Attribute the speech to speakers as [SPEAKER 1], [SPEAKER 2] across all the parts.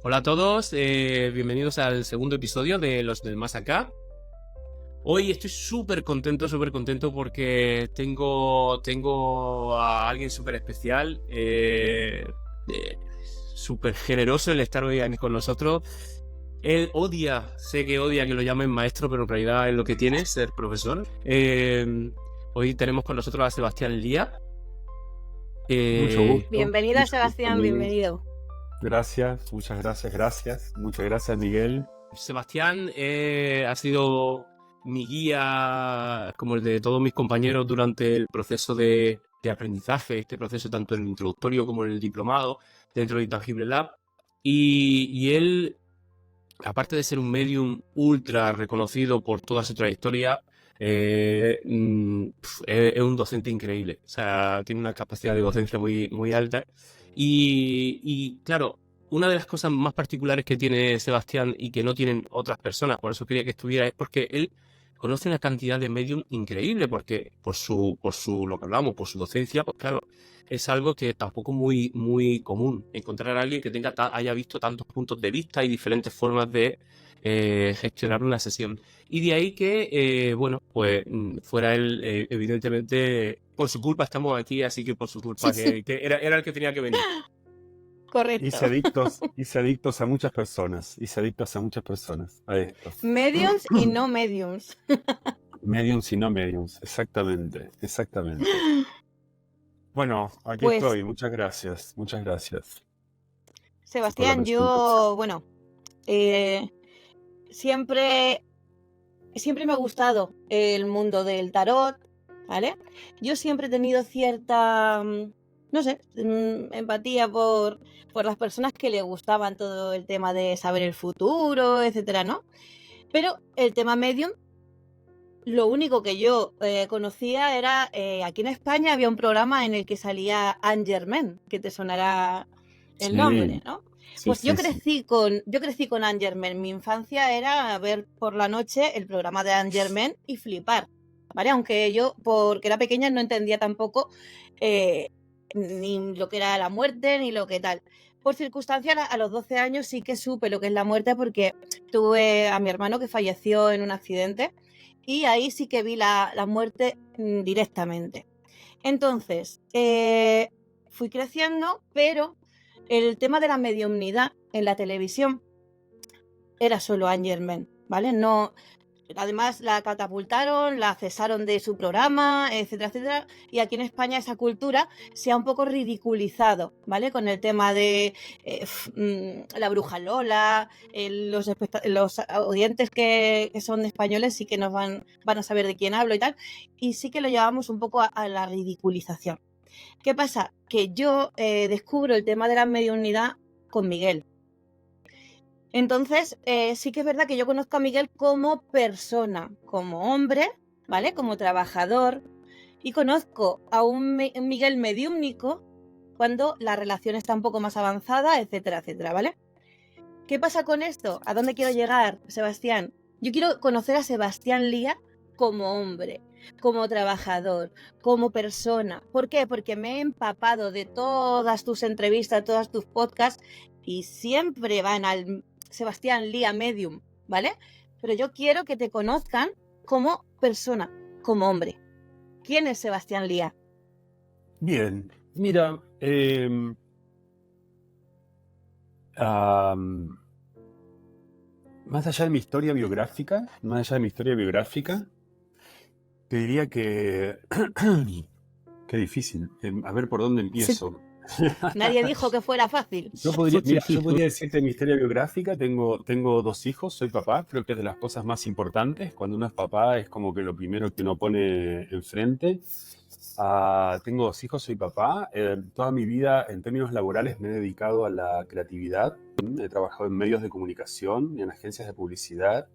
[SPEAKER 1] Hola a todos, bienvenidos al segundo episodio de Los del Más Acá. Hoy estoy súper contento porque tengo a alguien súper especial, súper generoso el estar hoy con nosotros. Él sé que odia que lo llamen maestro, pero en realidad es lo que tiene, ser profesor. Hoy tenemos con nosotros a Sebastián Lía.
[SPEAKER 2] Mucho gusto.
[SPEAKER 3] Bienvenido,
[SPEAKER 2] Mucho gusto,
[SPEAKER 3] Sebastián,
[SPEAKER 2] Miguel.
[SPEAKER 3] bienvenido.
[SPEAKER 2] Gracias, muchas gracias. Muchas gracias, Miguel.
[SPEAKER 1] Sebastián ha sido mi guía, como el de todos mis compañeros, durante el proceso de aprendizaje, este proceso tanto en el introductorio como en el diplomado, dentro de Intangible Lab. Y él, aparte de ser un medium ultra reconocido por toda su trayectoria, es un docente increíble. O sea, tiene una capacidad de docencia muy alta. Y claro, una de las cosas más particulares que tiene Sebastián y que no tienen otras personas, por eso quería que estuviera, es porque él conoce una cantidad de medium increíble, porque lo que hablamos, por su docencia, pues claro, es algo que tampoco muy común, encontrar a alguien que haya visto tantos puntos de vista y diferentes formas de gestionar una sesión. Y de ahí que, bueno, pues fuera él, evidentemente, por su culpa estamos aquí, así que por su culpa, que era el que tenía que venir.
[SPEAKER 2] Hice
[SPEAKER 3] Correcto.
[SPEAKER 2] adictos a muchas personas. Hice adictos a muchas personas a esto.
[SPEAKER 3] Mediums y no mediums.
[SPEAKER 2] Mediums y no mediums. Exactamente. Bueno, aquí
[SPEAKER 3] Pues,
[SPEAKER 2] estoy. Muchas gracias. Muchas gracias por la
[SPEAKER 3] Sebastián,
[SPEAKER 2] presentación.
[SPEAKER 3] eh, siempre, siempre me ha gustado el mundo del tarot, ¿vale? Yo siempre he tenido cierta, no sé, empatía por las personas que le gustaban todo el tema de saber el futuro, etcétera, ¿no? Pero el tema medium, lo único que yo conocía era, aquí en España había un programa en el que salía Anne Germain, que te sonará el nombre,
[SPEAKER 2] Sí,
[SPEAKER 3] ¿no?
[SPEAKER 2] sí,
[SPEAKER 3] Pues yo
[SPEAKER 2] sí, sí.
[SPEAKER 3] crecí con Anne Germain. Mi infancia era ver por la noche el programa de Anne Germain y flipar, ¿vale? Aunque yo, porque era pequeña, no entendía tampoco eh, ni lo que era la muerte, ni lo que tal. Por circunstancias, a los 12 años sí que supe lo que es la muerte porque tuve a mi hermano que falleció en un accidente y ahí sí que vi la muerte directamente. Entonces, fui creciendo, pero el tema de la mediumnidad en la televisión era solo Angerman, ¿vale? No, además la catapultaron, la cesaron de su programa, etcétera, etcétera. Y aquí en España esa cultura se ha un poco ridiculizado, ¿vale? Con el tema de la bruja Lola, los oyentes que son españoles sí que van a saber de quién hablo y tal. Y sí que lo llevamos un poco a la ridiculización. ¿Qué pasa? Que yo descubro el tema de la mediunidad con Miguel. Entonces, sí que es verdad que yo conozco a Miguel como persona, como hombre, ¿vale? Como trabajador. Y conozco a un Miguel mediúmnico cuando la relación está un poco más avanzada, etcétera, etcétera, ¿vale? ¿Qué pasa con esto? ¿A dónde quiero llegar, Sebastián? Yo quiero conocer a Sebastián Lía como hombre, como trabajador, como persona. ¿Por qué? Porque me he empapado de todas tus entrevistas, todos tus podcasts y siempre van al Sebastián Lía Medium, ¿vale? Pero yo quiero que te conozcan como persona, como hombre. ¿Quién es Sebastián Lía?
[SPEAKER 2] Bien. Mira, más allá de mi historia biográfica, te diría que qué difícil. A ver por dónde empiezo.
[SPEAKER 3] Nadie dijo que fuera fácil.
[SPEAKER 2] Yo podría decirte mi historia biográfica. Tengo dos hijos, soy papá. Creo que es de las cosas más importantes. Cuando uno es papá es como que lo primero que uno pone enfrente. Tengo dos hijos, soy papá. Toda mi vida, en términos laborales, me he dedicado a la creatividad. He trabajado en medios de comunicación y en agencias de publicidad.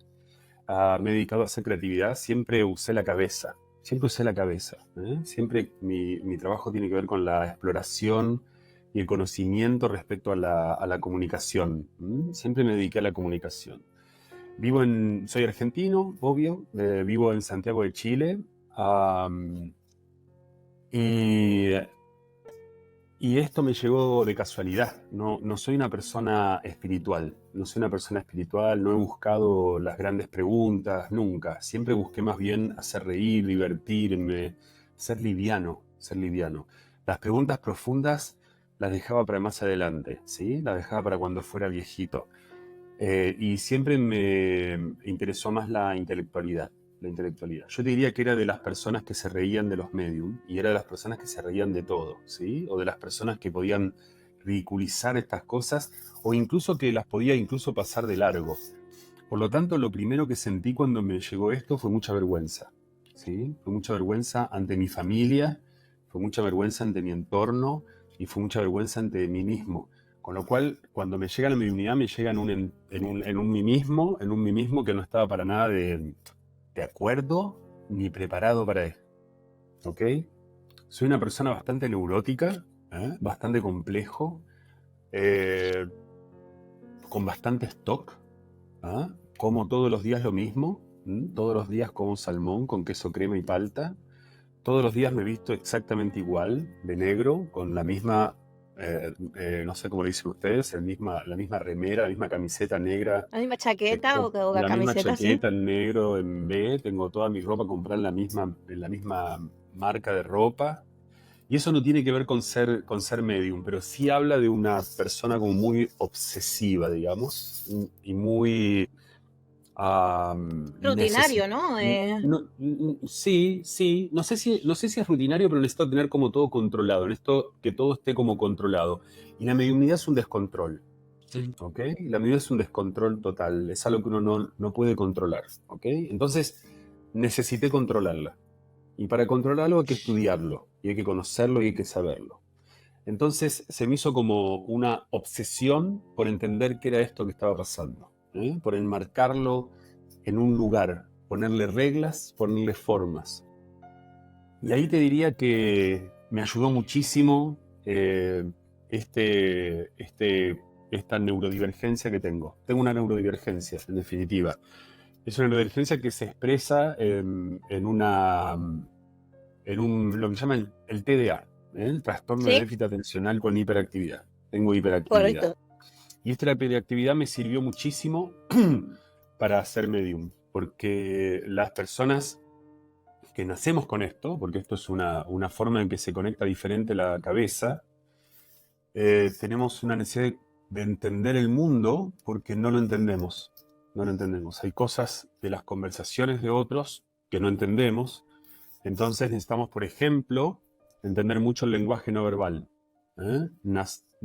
[SPEAKER 2] Me he dedicado a hacer creatividad. Siempre usé la cabeza. Siempre mi trabajo tiene que ver con la exploración y el conocimiento respecto a la comunicación. Siempre me dediqué a la comunicación. Soy argentino, obvio. Vivo en Santiago de Chile. Y, Y esto me llegó de casualidad. No soy una persona espiritual. No soy una persona espiritual. No he buscado las grandes preguntas, nunca. Siempre busqué más bien hacer reír, divertirme, ser liviano, ser liviano. Las preguntas profundas las dejaba para más adelante, ¿sí? Las dejaba para cuando fuera viejito. Y siempre me interesó más la intelectualidad. La intelectualidad. Yo te diría que era de las personas que se reían de los medium y era de las personas que se reían de todo, ¿sí? O de las personas que podían ridiculizar estas cosas o incluso que las podía incluso pasar de largo. Por lo tanto, lo primero que sentí cuando me llegó esto fue mucha vergüenza, ¿sí? Fue mucha vergüenza ante mi familia, fue mucha vergüenza ante mi entorno y fue mucha vergüenza ante mí mismo. Con lo cual, cuando me llega la mediunidad, me llega en un mí mismo que no estaba para nada de acuerdo ni preparado para esto, ¿ok? Soy una persona bastante neurótica, bastante complejo, eh, con bastante stock, ¿ah? Como todos los días lo mismo, todos los días como salmón con queso crema y palta, todos los días me he visto exactamente igual, de negro, con la misma, no sé cómo le dicen ustedes, la misma remera, la misma camiseta negra.
[SPEAKER 3] La misma chaqueta o
[SPEAKER 2] La misma
[SPEAKER 3] camiseta, sí.
[SPEAKER 2] chaqueta en negro en B, tengo toda mi ropa comprada en la misma marca de ropa. Y eso no tiene que ver con ser medium, pero sí habla de una persona como muy obsesiva, digamos, y muy
[SPEAKER 3] Rutinario, ¿no?
[SPEAKER 2] sí, no sé si es rutinario, pero necesito tener como todo controlado, necesito que todo esté como controlado. Y la mediumnidad es un descontrol.
[SPEAKER 1] Sí.
[SPEAKER 2] ¿Ok? La medida es un descontrol total, es algo que uno no puede controlar, ¿ok? Entonces necesité controlarla. Y para controlarlo hay que estudiarlo, y hay que conocerlo y hay que saberlo. Entonces se me hizo como una obsesión por entender qué era esto que estaba pasando, por enmarcarlo en un lugar, ponerle reglas, ponerle formas. Y ahí te diría que me ayudó muchísimo esta neurodivergencia que tengo. Tengo una neurodivergencia, en definitiva. Es una neurodivergencia que se expresa lo que llaman el TDA, el trastorno de
[SPEAKER 3] Sí,
[SPEAKER 2] déficit atencional con hiperactividad. Tengo hiperactividad.
[SPEAKER 3] correcto.
[SPEAKER 2] Y esta hiperactividad me sirvió muchísimo para ser medium, porque las personas que nacemos con esto, porque esto es una forma en que se conecta diferente la cabeza, tenemos una necesidad de entender el mundo porque no lo entendemos. No lo entendemos. Hay cosas de las conversaciones de otros que no entendemos. Entonces necesitamos, por ejemplo, entender mucho el lenguaje no verbal.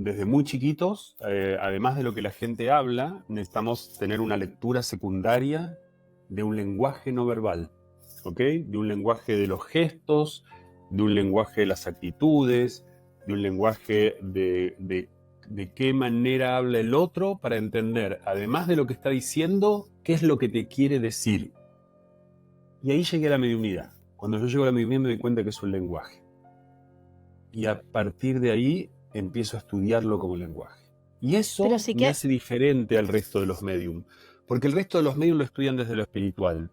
[SPEAKER 2] Desde muy chiquitos, además de lo que la gente habla, necesitamos tener una lectura secundaria de un lenguaje no verbal. ¿Ok? De un lenguaje de los gestos, de un lenguaje de las actitudes, de un lenguaje de qué manera habla el otro para entender, además de lo que está diciendo, qué es lo que te quiere decir. Y ahí llegué a la mediunidad. Cuando yo llego a la mediunidad me doy cuenta que es un lenguaje. Y a partir de ahí empiezo a estudiarlo como lenguaje. Y eso
[SPEAKER 3] Pero sí
[SPEAKER 2] me
[SPEAKER 3] que,
[SPEAKER 2] hace diferente al resto de los medium. Porque el resto de los medium lo estudian desde lo espiritual.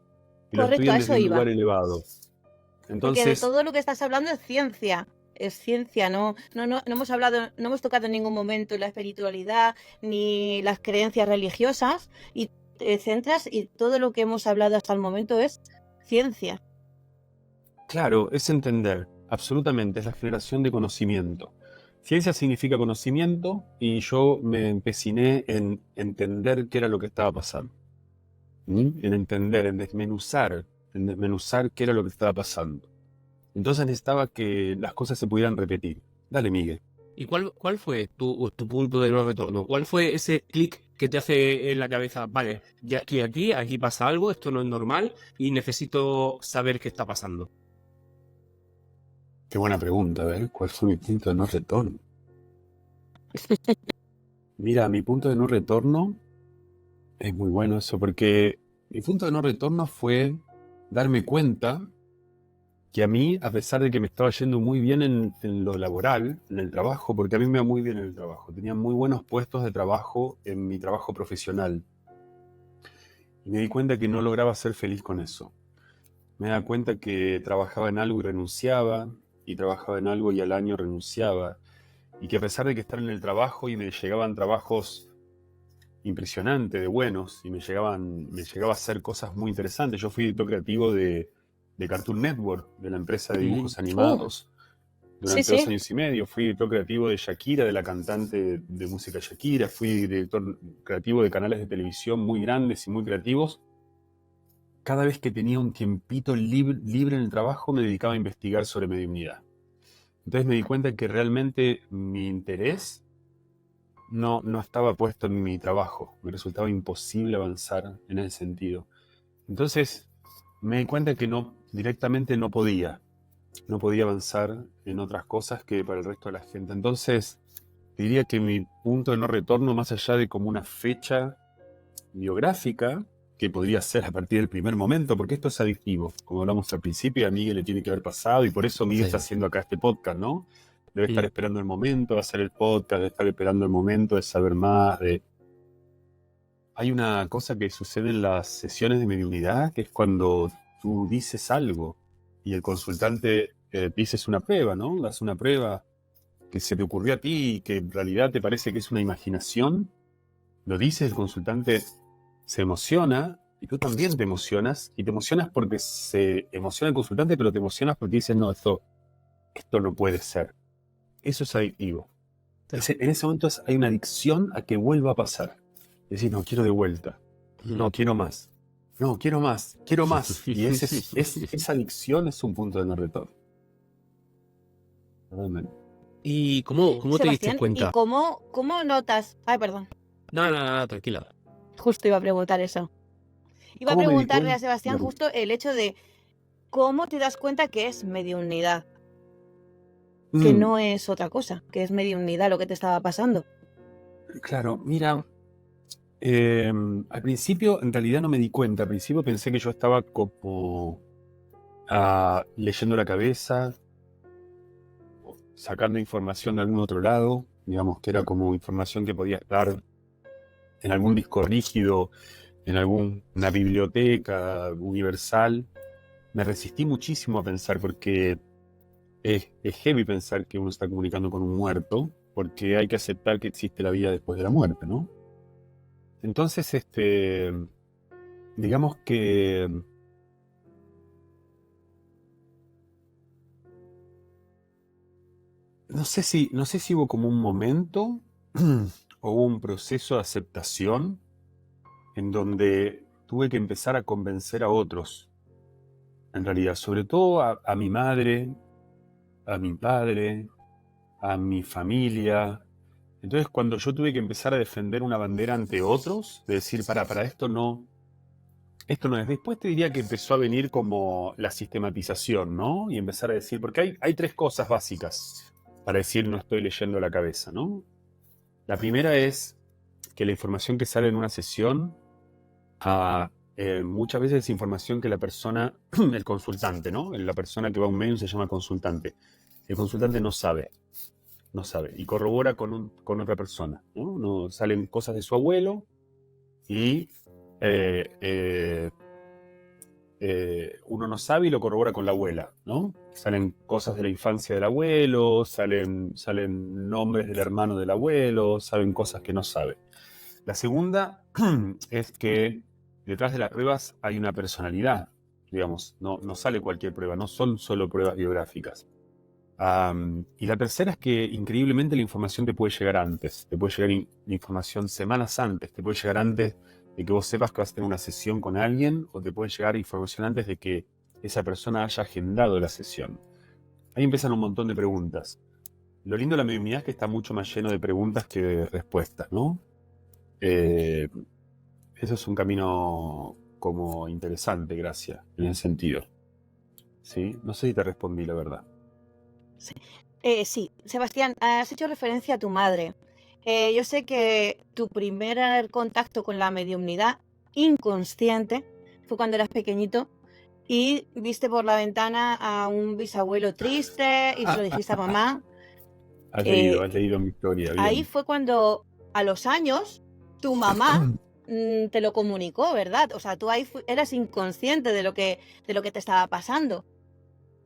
[SPEAKER 2] Y lo
[SPEAKER 3] correcto, a
[SPEAKER 2] estudian desde
[SPEAKER 3] eso
[SPEAKER 2] un
[SPEAKER 3] iba.
[SPEAKER 2] lugar elevado.
[SPEAKER 3] Porque de
[SPEAKER 2] Entonces,
[SPEAKER 3] todo lo que estás hablando es ciencia. Es ciencia, no hemos hablado, no hemos tocado en ningún momento la espiritualidad ni las creencias religiosas. Y te centras y todo lo que hemos hablado hasta el momento es ciencia.
[SPEAKER 2] claro, es entender, absolutamente, es la generación de conocimiento. Ciencia significa conocimiento y yo me empeciné en entender qué era lo que estaba pasando. En entender, en desmenuzar qué era lo que estaba pasando. Entonces necesitaba que las cosas se pudieran repetir. Dale, Miguel.
[SPEAKER 1] ¿Y cuál fue tu punto de no retorno? ¿Cuál fue ese clic que te hace en la cabeza? Vale, ya estoy aquí pasa algo, esto no es normal y necesito saber qué está pasando.
[SPEAKER 2] Qué buena pregunta, a ver, ¿cuál fue mi punto de no retorno? Mira, mi punto de no retorno es muy bueno eso, porque mi punto de no retorno fue darme cuenta que a mí, a pesar de que me estaba yendo muy bien en lo laboral, en el trabajo, porque a mí me va muy bien en el trabajo, tenía muy buenos puestos de trabajo en mi trabajo profesional, y me di cuenta que no lograba ser feliz con eso. Me daba cuenta que trabajaba en algo y renunciaba, y trabajaba en algo y al año renunciaba, y que a pesar de que estar en el trabajo y me llegaban trabajos impresionantes, de buenos, y me llegaba a hacer cosas muy interesantes. Yo fui director creativo de Cartoon Network, de la empresa de dibujos animados,
[SPEAKER 3] Sí,
[SPEAKER 2] durante 2
[SPEAKER 3] sí.
[SPEAKER 2] años y medio. Fui director creativo de Shakira, de la cantante de música Shakira. Fui director creativo de canales de televisión muy grandes y muy creativos. Cada vez que tenía un tiempito libre en el trabajo, me dedicaba a investigar sobre mediunidad. Entonces me di cuenta que realmente mi interés no estaba puesto en mi trabajo. Me resultaba imposible avanzar en ese sentido. Entonces me di cuenta que directamente no podía avanzar en otras cosas que para el resto de la gente. Entonces diría que mi punto de no retorno, más allá de como una fecha biográfica, que podría ser a partir del primer momento, porque esto es adictivo, como hablamos al principio, y a Miguel le tiene que haber pasado, y por eso Miguel
[SPEAKER 1] Sí.
[SPEAKER 2] está haciendo acá este podcast, ¿no? Debe estar
[SPEAKER 1] Mm.
[SPEAKER 2] esperando el momento de hacer el podcast, debe estar esperando el momento de saber más. Hay una cosa que sucede en las sesiones de mediunidad, que es cuando tú dices algo y el consultante dices una prueba, ¿no? Das una prueba que se te ocurrió a ti y que en realidad te parece que es una imaginación. Lo dices, el consultante se emociona y tú también te emocionas. Y te emocionas porque se emociona el consultante, pero te emocionas porque dices, no, esto no puede ser. Eso es adictivo. En ese momento hay una adicción a que vuelva a pasar. Decir, no, quiero de vuelta. No, quiero más. No, quiero más. Quiero más. Y esa adicción es un punto de no retorno. Realmente.
[SPEAKER 1] ¿Y cómo te diste
[SPEAKER 3] Sebastián, ¿y
[SPEAKER 1] cuenta?
[SPEAKER 3] cómo notas? Ay, perdón,
[SPEAKER 1] No, tranquila.
[SPEAKER 3] justo iba a preguntar eso. Iba a
[SPEAKER 2] ¿Cómo me di
[SPEAKER 3] preguntarle a
[SPEAKER 2] cuenta?
[SPEAKER 3] Sebastián justo el hecho de cómo te das cuenta que es mediunidad, que
[SPEAKER 2] Mm,
[SPEAKER 3] no es otra cosa, que es mediunidad lo que te estaba pasando.
[SPEAKER 2] claro, mira, al principio en realidad no me di cuenta. Al principio pensé que yo estaba como leyendo la cabeza, sacando información de algún otro lado, digamos que era como información que podía estar en algún disco rígido, en alguna biblioteca universal. Me resistí muchísimo a pensar porque es heavy pensar que uno está comunicando con un muerto, porque hay que aceptar que existe la vida después de la muerte, ¿no? Entonces, digamos que no sé si hubo como un momento o un proceso de aceptación en donde tuve que empezar a convencer a otros, en realidad, sobre todo a mi madre, a mi padre, a mi familia. Entonces, cuando yo tuve que empezar a defender una bandera ante otros, de decir, para esto no es. Después te diría que empezó a venir como la sistematización, ¿no? Y empezar a decir, porque hay 3 cosas básicas para decir no estoy leyendo la cabeza, ¿no? La primera es que la información que sale en una sesión, muchas veces es información que la persona, el consultante, ¿no? La persona que va a un medium se llama consultante. El consultante no sabe, y corrobora con otra persona, ¿no? Salen cosas de su abuelo y uno no sabe y lo corrobora con la abuela, ¿no? Salen cosas de la infancia del abuelo, salen nombres del hermano del abuelo, saben cosas que no sabe. La segunda es que detrás de las pruebas hay una personalidad, digamos, no sale cualquier prueba, no son solo pruebas biográficas. Y la tercera es que increíblemente la información te puede llegar antes, te puede llegar la información semanas antes, te puede llegar antes de que vos sepas que vas a tener una sesión con alguien, o te puede llegar información antes de que esa persona haya agendado la sesión. Ahí empiezan un montón de preguntas. Lo lindo de la mediunidad es que está mucho más lleno de preguntas que de respuestas, ¿no? Eso es un camino como interesante, gracias, en ese sentido. ¿Sí? No sé si te respondí, la verdad.
[SPEAKER 3] Sí, Sebastián, has hecho referencia a tu madre. Yo sé que tu primer contacto con la mediumnidad inconsciente fue cuando eras pequeñito y viste por la ventana a un bisabuelo triste y se lo dijiste a mamá.
[SPEAKER 2] Has
[SPEAKER 3] Eh,
[SPEAKER 2] leído mi historia,
[SPEAKER 3] Ahí
[SPEAKER 2] bien.
[SPEAKER 3] fue cuando a los años tu mamá te lo comunicó, ¿verdad? O sea, tú ahí eras inconsciente de lo que te estaba pasando.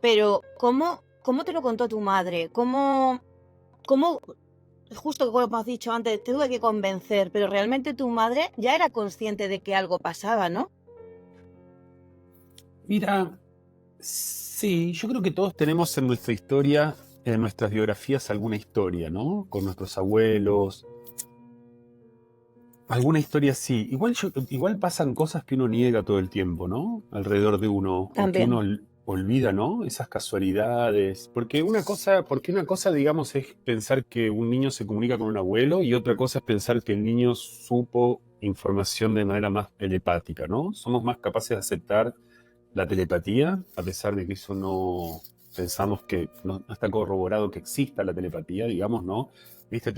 [SPEAKER 3] Pero, ¿cómo te lo contó tu madre? ¿cómo, justo como has dicho antes, te tuve que convencer, pero realmente tu madre ya era consciente de que algo pasaba, ¿no?
[SPEAKER 2] Mira, sí, yo creo que todos tenemos en nuestra historia, en nuestras biografías, alguna historia, ¿no? Con nuestros abuelos, alguna historia así. Igual pasan cosas que uno niega todo el tiempo, ¿no? Alrededor de uno, o que uno
[SPEAKER 3] También.
[SPEAKER 2] olvida, ¿no? Esas casualidades. Porque una cosa, digamos, es pensar que un niño se comunica con un abuelo y otra cosa es pensar que el niño supo información de manera más telepática, ¿no? Somos más capaces de aceptar la telepatía, a pesar de que eso no pensamos que no está corroborado que exista la telepatía, digamos, ¿no? Viste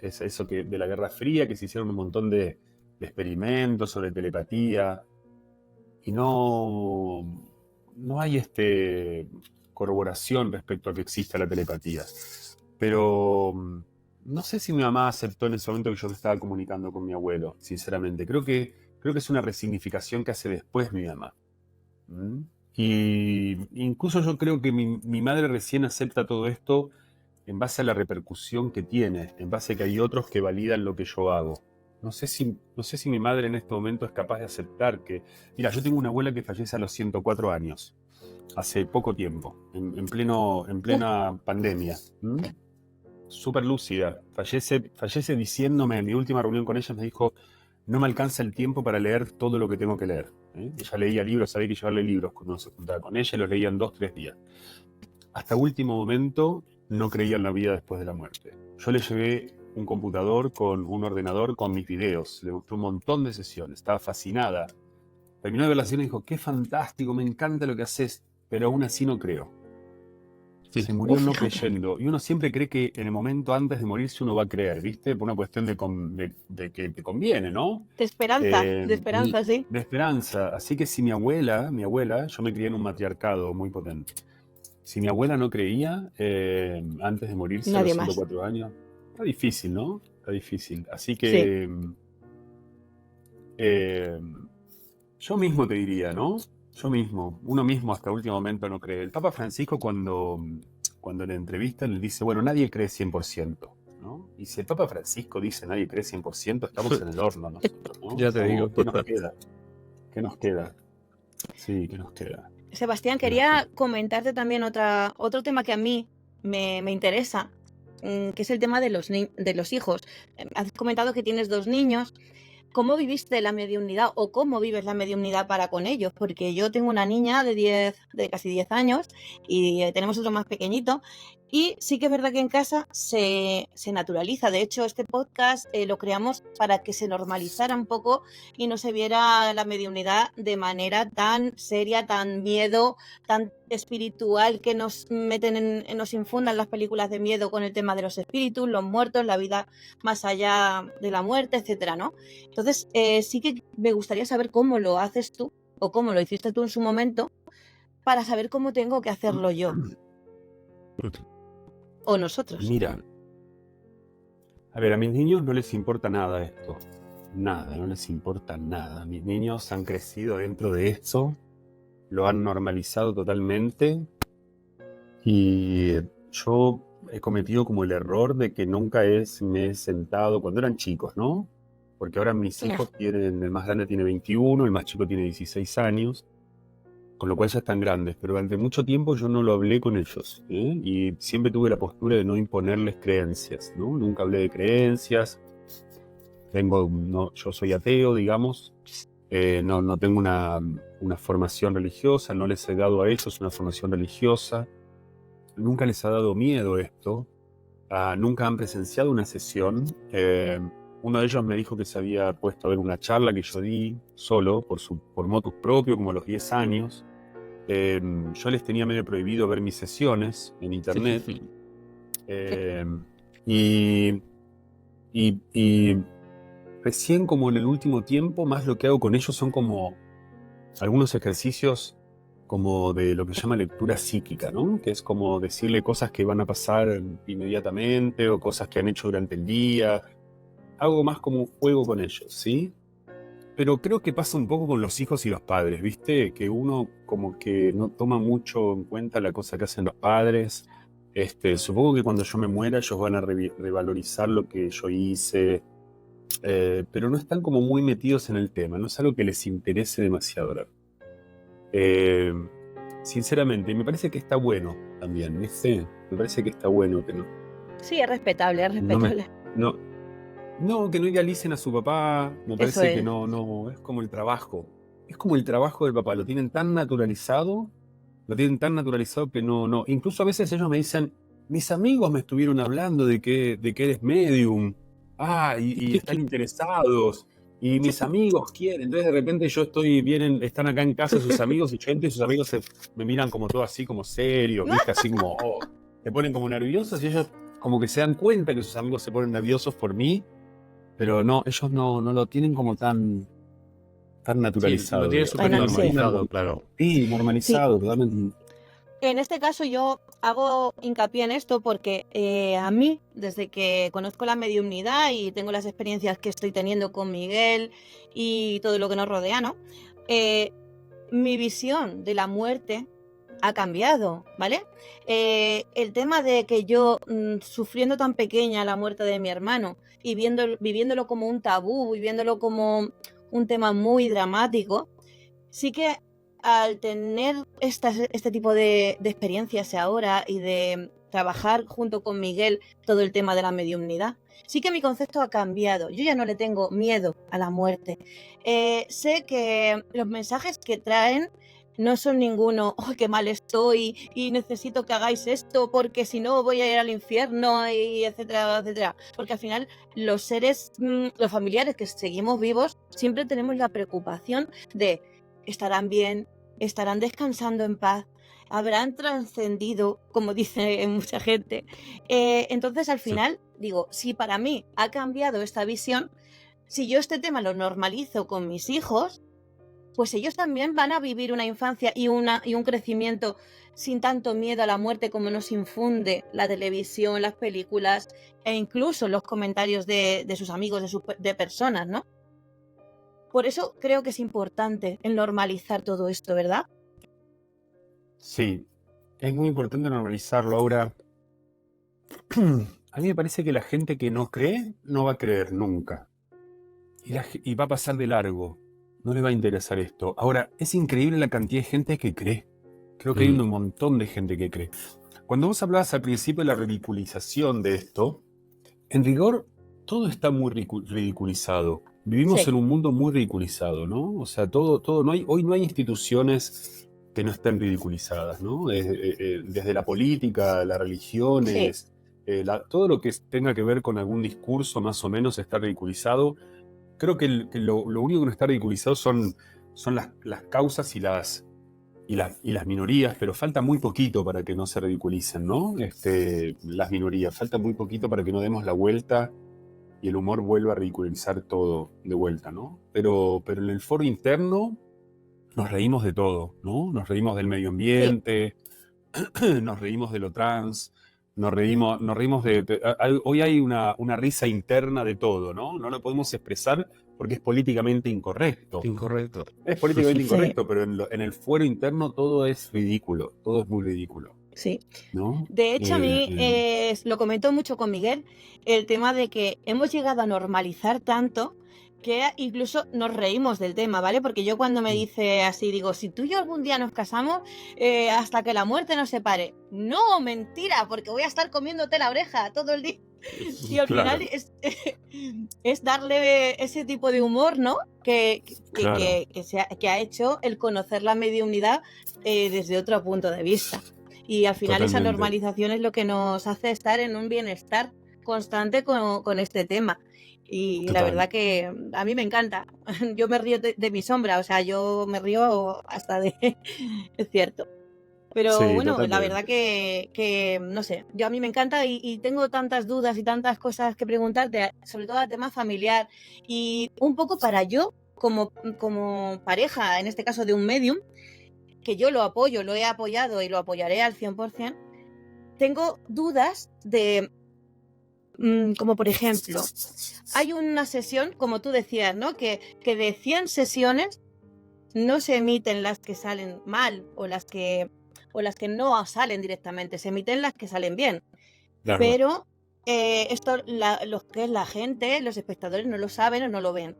[SPEAKER 2] eso que de la Guerra Fría, que se hicieron un montón de experimentos sobre telepatía y no hay corroboración respecto a que exista la telepatía. Pero no sé si mi mamá aceptó en ese momento que yo me estaba comunicando con mi abuelo, sinceramente. Creo que es una resignificación que hace después mi mamá. ¿Mm? Y incluso yo creo que mi madre recién acepta todo esto en base a la repercusión que tiene, en base a que hay otros que validan lo que yo hago. No sé si mi madre en este momento es capaz de aceptar que... Mira, yo tengo una abuela que fallece a los 104 años, hace poco tiempo, en
[SPEAKER 3] Uf,
[SPEAKER 2] plena pandemia. ¿Mm? Súper lúcida. Fallece diciéndome, en mi última reunión con ella me dijo, no me alcanza el tiempo para leer todo lo que tengo que leer. ¿Eh? Ella leía libros, sabía que llevarle libros cuando uno se juntaba con ella y los leía en 2, 3 días. Hasta último momento no creía en la vida después de la muerte. Yo le llevé un computador con un ordenador con mis videos, le mostré un montón de sesiones, estaba fascinada. Terminó de ver la sesión y dijo, qué fantástico, me encanta lo que haces, pero aún así no creo.
[SPEAKER 1] Sí.
[SPEAKER 2] Se murió no
[SPEAKER 3] fíjate.
[SPEAKER 2] creyendo. Y uno siempre cree que en el momento antes de morirse uno va a creer, ¿viste? Por una cuestión de que te conviene, ¿no?
[SPEAKER 3] De
[SPEAKER 2] Eh,
[SPEAKER 1] Y
[SPEAKER 3] esperanza, sí.
[SPEAKER 2] de esperanza. Así que si mi abuela, yo me crié en un matriarcado muy potente. Si mi abuela no creía antes de morirse a los
[SPEAKER 3] Nadie más.
[SPEAKER 2] 104 años, está difícil, ¿no? Está difícil. Así
[SPEAKER 3] Sí.
[SPEAKER 2] que eh, yo mismo te diría, ¿no? Yo mismo, uno mismo hasta último momento no cree. El Papa Francisco cuando le entrevistan le dice, bueno, nadie cree 100%, ¿no? Y si el Papa Francisco dice nadie cree 100%, estamos en el horno nosotros, ¿no?
[SPEAKER 1] ya te digo,
[SPEAKER 2] Estamos, ¿qué nos
[SPEAKER 1] total.
[SPEAKER 2] queda? ¿Qué nos queda? Sí, ¿qué nos queda?
[SPEAKER 3] Sebastián,
[SPEAKER 2] ¿Qué nos queda?
[SPEAKER 3] quería comentarte también otro tema que a mí me interesa, que es el tema de de los hijos. Has comentado que tienes dos niños. ¿Cómo viviste la mediunidad o cómo vives la mediunidad para con ellos? Porque yo tengo una niña de casi 10 años y tenemos otro más pequeñito. Y sí que es verdad que en casa se naturaliza. De hecho, este podcast lo creamos para que se normalizara un poco y no se viera la mediunidad de manera tan seria, tan miedo, tan espiritual que nos meten nos infundan las películas de miedo con el tema de los espíritus, los muertos, la vida más allá de la muerte, etcétera, ¿no? Entonces, sí que me gustaría saber cómo lo haces tú o cómo lo hiciste tú en su momento para saber cómo tengo que hacerlo yo o nosotros.
[SPEAKER 2] Mira, a ver, a mis niños no les importa nada esto. Nada, no les importa nada. Mis niños han crecido dentro de esto, lo han normalizado totalmente y yo he cometido como el error de que me he sentado cuando eran chicos, ¿no? Porque ahora mis hijos tienen, el más grande tiene 21, el más chico tiene 16 años, con lo cual ya están grandes, pero durante mucho tiempo yo no lo hablé con ellos, ¿eh? Y siempre tuve la postura de no imponerles creencias, ¿no? Nunca hablé de creencias. Yo soy ateo, digamos, no tengo una formación religiosa, no les he dado a ellos una formación religiosa, nunca les ha dado miedo esto, nunca han presenciado una sesión. Uno de ellos me dijo que se había puesto a ver una charla que yo di solo, por motus propio, como a los 10 años. Yo les tenía medio prohibido ver mis sesiones en internet. Eh, y, y recién como en el último tiempo, más lo que hago con ellos son como algunos ejercicios como de lo que se llama lectura psíquica, ¿no? Que es como decirle cosas que van a pasar inmediatamente o cosas que han hecho durante el día. Hago más como un juego con ellos, ¿sí? Pero creo que pasa un poco con los hijos y los padres, ¿viste? Que uno como que no toma mucho en cuenta la cosa que hacen los padres. Supongo que cuando yo me muera ellos van a revalorizar lo que yo hice, pero no están como muy metidos en el tema, no es algo que les interese demasiado. Eh, Sinceramente, me parece que está bueno también, ¿viste? Me parece que está bueno que no,
[SPEAKER 3] Sí, es respetable, es
[SPEAKER 2] no me,
[SPEAKER 3] respetable.
[SPEAKER 2] no, no, que no idealicen a su papá, me
[SPEAKER 3] Eso
[SPEAKER 2] parece que
[SPEAKER 3] es.
[SPEAKER 2] no, es como el trabajo. Es como el trabajo del papá, lo tienen tan naturalizado que no. Incluso a veces ellos me dicen, mis amigos me estuvieron hablando de que eres medium, y están interesados, y mis amigos quieren. Entonces de repente están acá en casa sus amigos y yo entro y sus amigos me miran como todo así, como serios, ¿viste? Así como, se ponen como nerviosos y ellos como que se dan cuenta que sus amigos se ponen nerviosos por mí. Pero no, ellos no lo tienen como tan
[SPEAKER 1] Sí, lo
[SPEAKER 2] naturalizado,
[SPEAKER 1] tienes
[SPEAKER 2] digamos.
[SPEAKER 1] súper
[SPEAKER 3] Bueno,
[SPEAKER 2] Lo
[SPEAKER 3] sí.
[SPEAKER 2] toman
[SPEAKER 1] normalizado, claro.
[SPEAKER 2] sí,
[SPEAKER 3] Sí.
[SPEAKER 2] normalizado, totalmente.
[SPEAKER 3] En este caso yo hago hincapié en esto porque a mí, desde que conozco la mediumnidad y tengo las experiencias que estoy teniendo con Miguel y todo lo que nos rodea, ¿no? Mi visión de la muerte ha cambiado, ¿vale? El tema de que yo, sufriendo tan pequeña la muerte de mi hermano y viviéndolo como un tabú, viviéndolo como un tema muy dramático, sí que al tener este tipo de experiencias ahora y de trabajar junto con Miguel todo el tema de la mediumnidad, sí que mi concepto ha cambiado. Yo ya no le tengo miedo a la muerte. Sé que los mensajes que traen no son ninguno, oh, qué mal estoy y necesito que hagáis esto porque si no voy a ir al infierno y etcétera, etcétera. Porque al final los seres, los familiares que seguimos vivos, siempre tenemos la preocupación de estarán bien, estarán descansando en paz, habrán trascendido, como dice mucha gente. Entonces, al
[SPEAKER 2] Sí.
[SPEAKER 3] final, digo, si para mí ha cambiado esta visión, si yo este tema lo normalizo con mis hijos, pues ellos también van a vivir una infancia y un crecimiento sin tanto miedo a la muerte como nos infunde la televisión, las películas e incluso los comentarios de sus amigos, de personas, ¿no? Por eso creo que es importante el normalizar todo esto, ¿verdad?
[SPEAKER 2] Sí, es muy importante normalizarlo. Ahora, a mí me parece que la gente que no cree no va a creer nunca. Y va a pasar de largo. No le va a interesar esto. Ahora, es increíble la cantidad de gente que cree. Creo que hay un montón de gente que cree. Cuando vos hablabas al principio de la ridiculización de esto, en rigor, todo está muy ridiculizado. Vivimos
[SPEAKER 3] Sí,
[SPEAKER 2] en un mundo muy ridiculizado, ¿no? O sea, todo, hoy no hay instituciones que no estén ridiculizadas, ¿no? Desde la política, las
[SPEAKER 3] sí,
[SPEAKER 2] religiones, todo lo que tenga que ver con algún discurso más o menos está ridiculizado. Creo que lo único que no está ridiculizado son las causas y las minorías, pero falta muy poquito para que no se ridiculicen, ¿no? Las minorías, falta muy poquito para que no demos la vuelta y el humor vuelva a ridiculizar todo de vuelta, ¿no? Pero en el foro interno nos reímos de todo, ¿no? Nos reímos del medio
[SPEAKER 3] sí,
[SPEAKER 2] ambiente, nos reímos de lo trans, nos reímos hoy hay una risa interna de todo, ¿no? No lo podemos expresar porque es políticamente incorrecto.
[SPEAKER 1] Incorrecto.
[SPEAKER 2] Es políticamente
[SPEAKER 3] sí,
[SPEAKER 2] incorrecto, pero en el fuero interno todo es ridículo, todo es muy ridículo,
[SPEAKER 3] sí.
[SPEAKER 2] ¿no?
[SPEAKER 3] De hecho, a mí lo comento mucho con Miguel, el tema de que hemos llegado a normalizar tanto que incluso nos reímos del tema, ¿vale? Porque yo cuando me dice así, digo, si tú y yo algún día nos casamos, hasta que la muerte nos separe. No, mentira, porque voy a estar comiéndote la oreja todo el día. Y al final
[SPEAKER 2] Claro,
[SPEAKER 3] es darle ese tipo de humor, ¿no?
[SPEAKER 2] claro,
[SPEAKER 3] Que ha hecho el conocer la mediunidad desde otro punto de vista. Y al final esa
[SPEAKER 2] totalmente,
[SPEAKER 3] normalización es lo que nos hace estar en un bienestar constante con este tema. Y la
[SPEAKER 2] total,
[SPEAKER 3] verdad que a mí me encanta. Yo me río de mi sombra, o sea, yo me río hasta de... Es cierto. Pero
[SPEAKER 2] sí,
[SPEAKER 3] bueno, la verdad
[SPEAKER 2] totalmente.
[SPEAKER 3] que no sé, yo a mí me encanta y tengo tantas dudas y tantas cosas que preguntarte, sobre todo al tema familiar y un poco para yo, como pareja, en este caso de un medium, que yo lo apoyo, lo he apoyado y lo apoyaré al 100%, tengo dudas de, como por ejemplo, hay una sesión, como tú decías, ¿no? Que de 100 sesiones no se emiten las que salen mal o o las que no salen directamente, se emiten las que salen bien.
[SPEAKER 2] Claro,
[SPEAKER 3] Pero esto, los que es la gente, los espectadores no lo saben o no lo ven.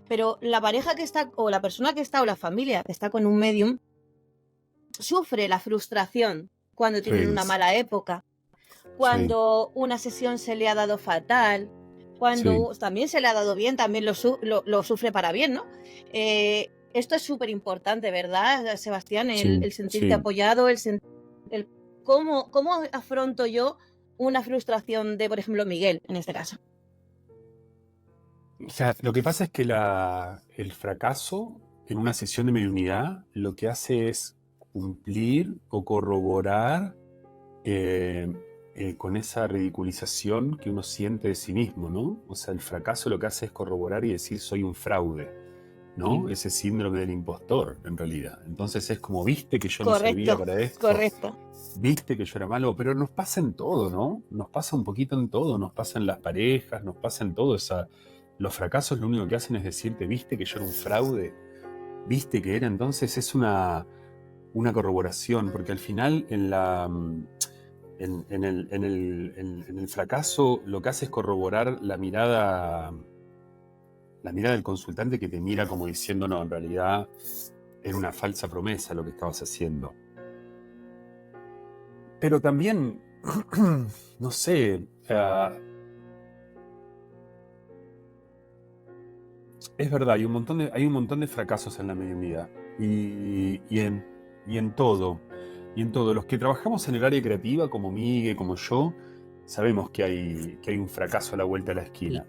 [SPEAKER 3] Pero la pareja que está, o la persona que está, o la familia que está con un medium, sufre la frustración cuando tienen una
[SPEAKER 2] sí,
[SPEAKER 3] mala época,
[SPEAKER 2] sí,
[SPEAKER 3] cuando una sesión se le ha dado fatal,
[SPEAKER 2] sí,
[SPEAKER 3] cuando también se le ha dado bien, también lo sufre para bien, ¿no? Esto es súper importante, ¿verdad, Sebastián? El
[SPEAKER 2] sí,
[SPEAKER 3] sentirte
[SPEAKER 2] sí.
[SPEAKER 3] apoyado, el cómo afronto yo una frustración de, por ejemplo, Miguel, en este caso.
[SPEAKER 2] O sea, lo que pasa es que el fracaso en una sesión de mediunidad lo que hace es cumplir o corroborar eh, con esa ridiculización que uno siente de sí mismo, ¿no? O sea, el fracaso lo que hace es corroborar y decir soy un fraude, ¿no? Ese síndrome del impostor, en realidad. Entonces es como, viste que yo no servía
[SPEAKER 3] Correcto,
[SPEAKER 2] para esto,
[SPEAKER 3] correcto.
[SPEAKER 2] viste que yo era malo, pero nos pasa en todo, ¿no? Nos pasa un poquito en todo, nos pasa en las parejas, nos pasa en todo. Los fracasos lo único que hacen es decirte, viste que yo era un fraude, viste que era. Entonces es una corroboración, porque al final en el fracaso lo que hace es corroborar la mirada del consultante que te mira como diciendo, no, en realidad era una falsa promesa lo que estabas haciendo. Pero también, no sé, es verdad, hay un montón de fracasos en la mediunidad y en todo. Y en todo. Los que trabajamos en el área creativa, como Miguel, como yo, sabemos que hay un fracaso a la vuelta de la esquina.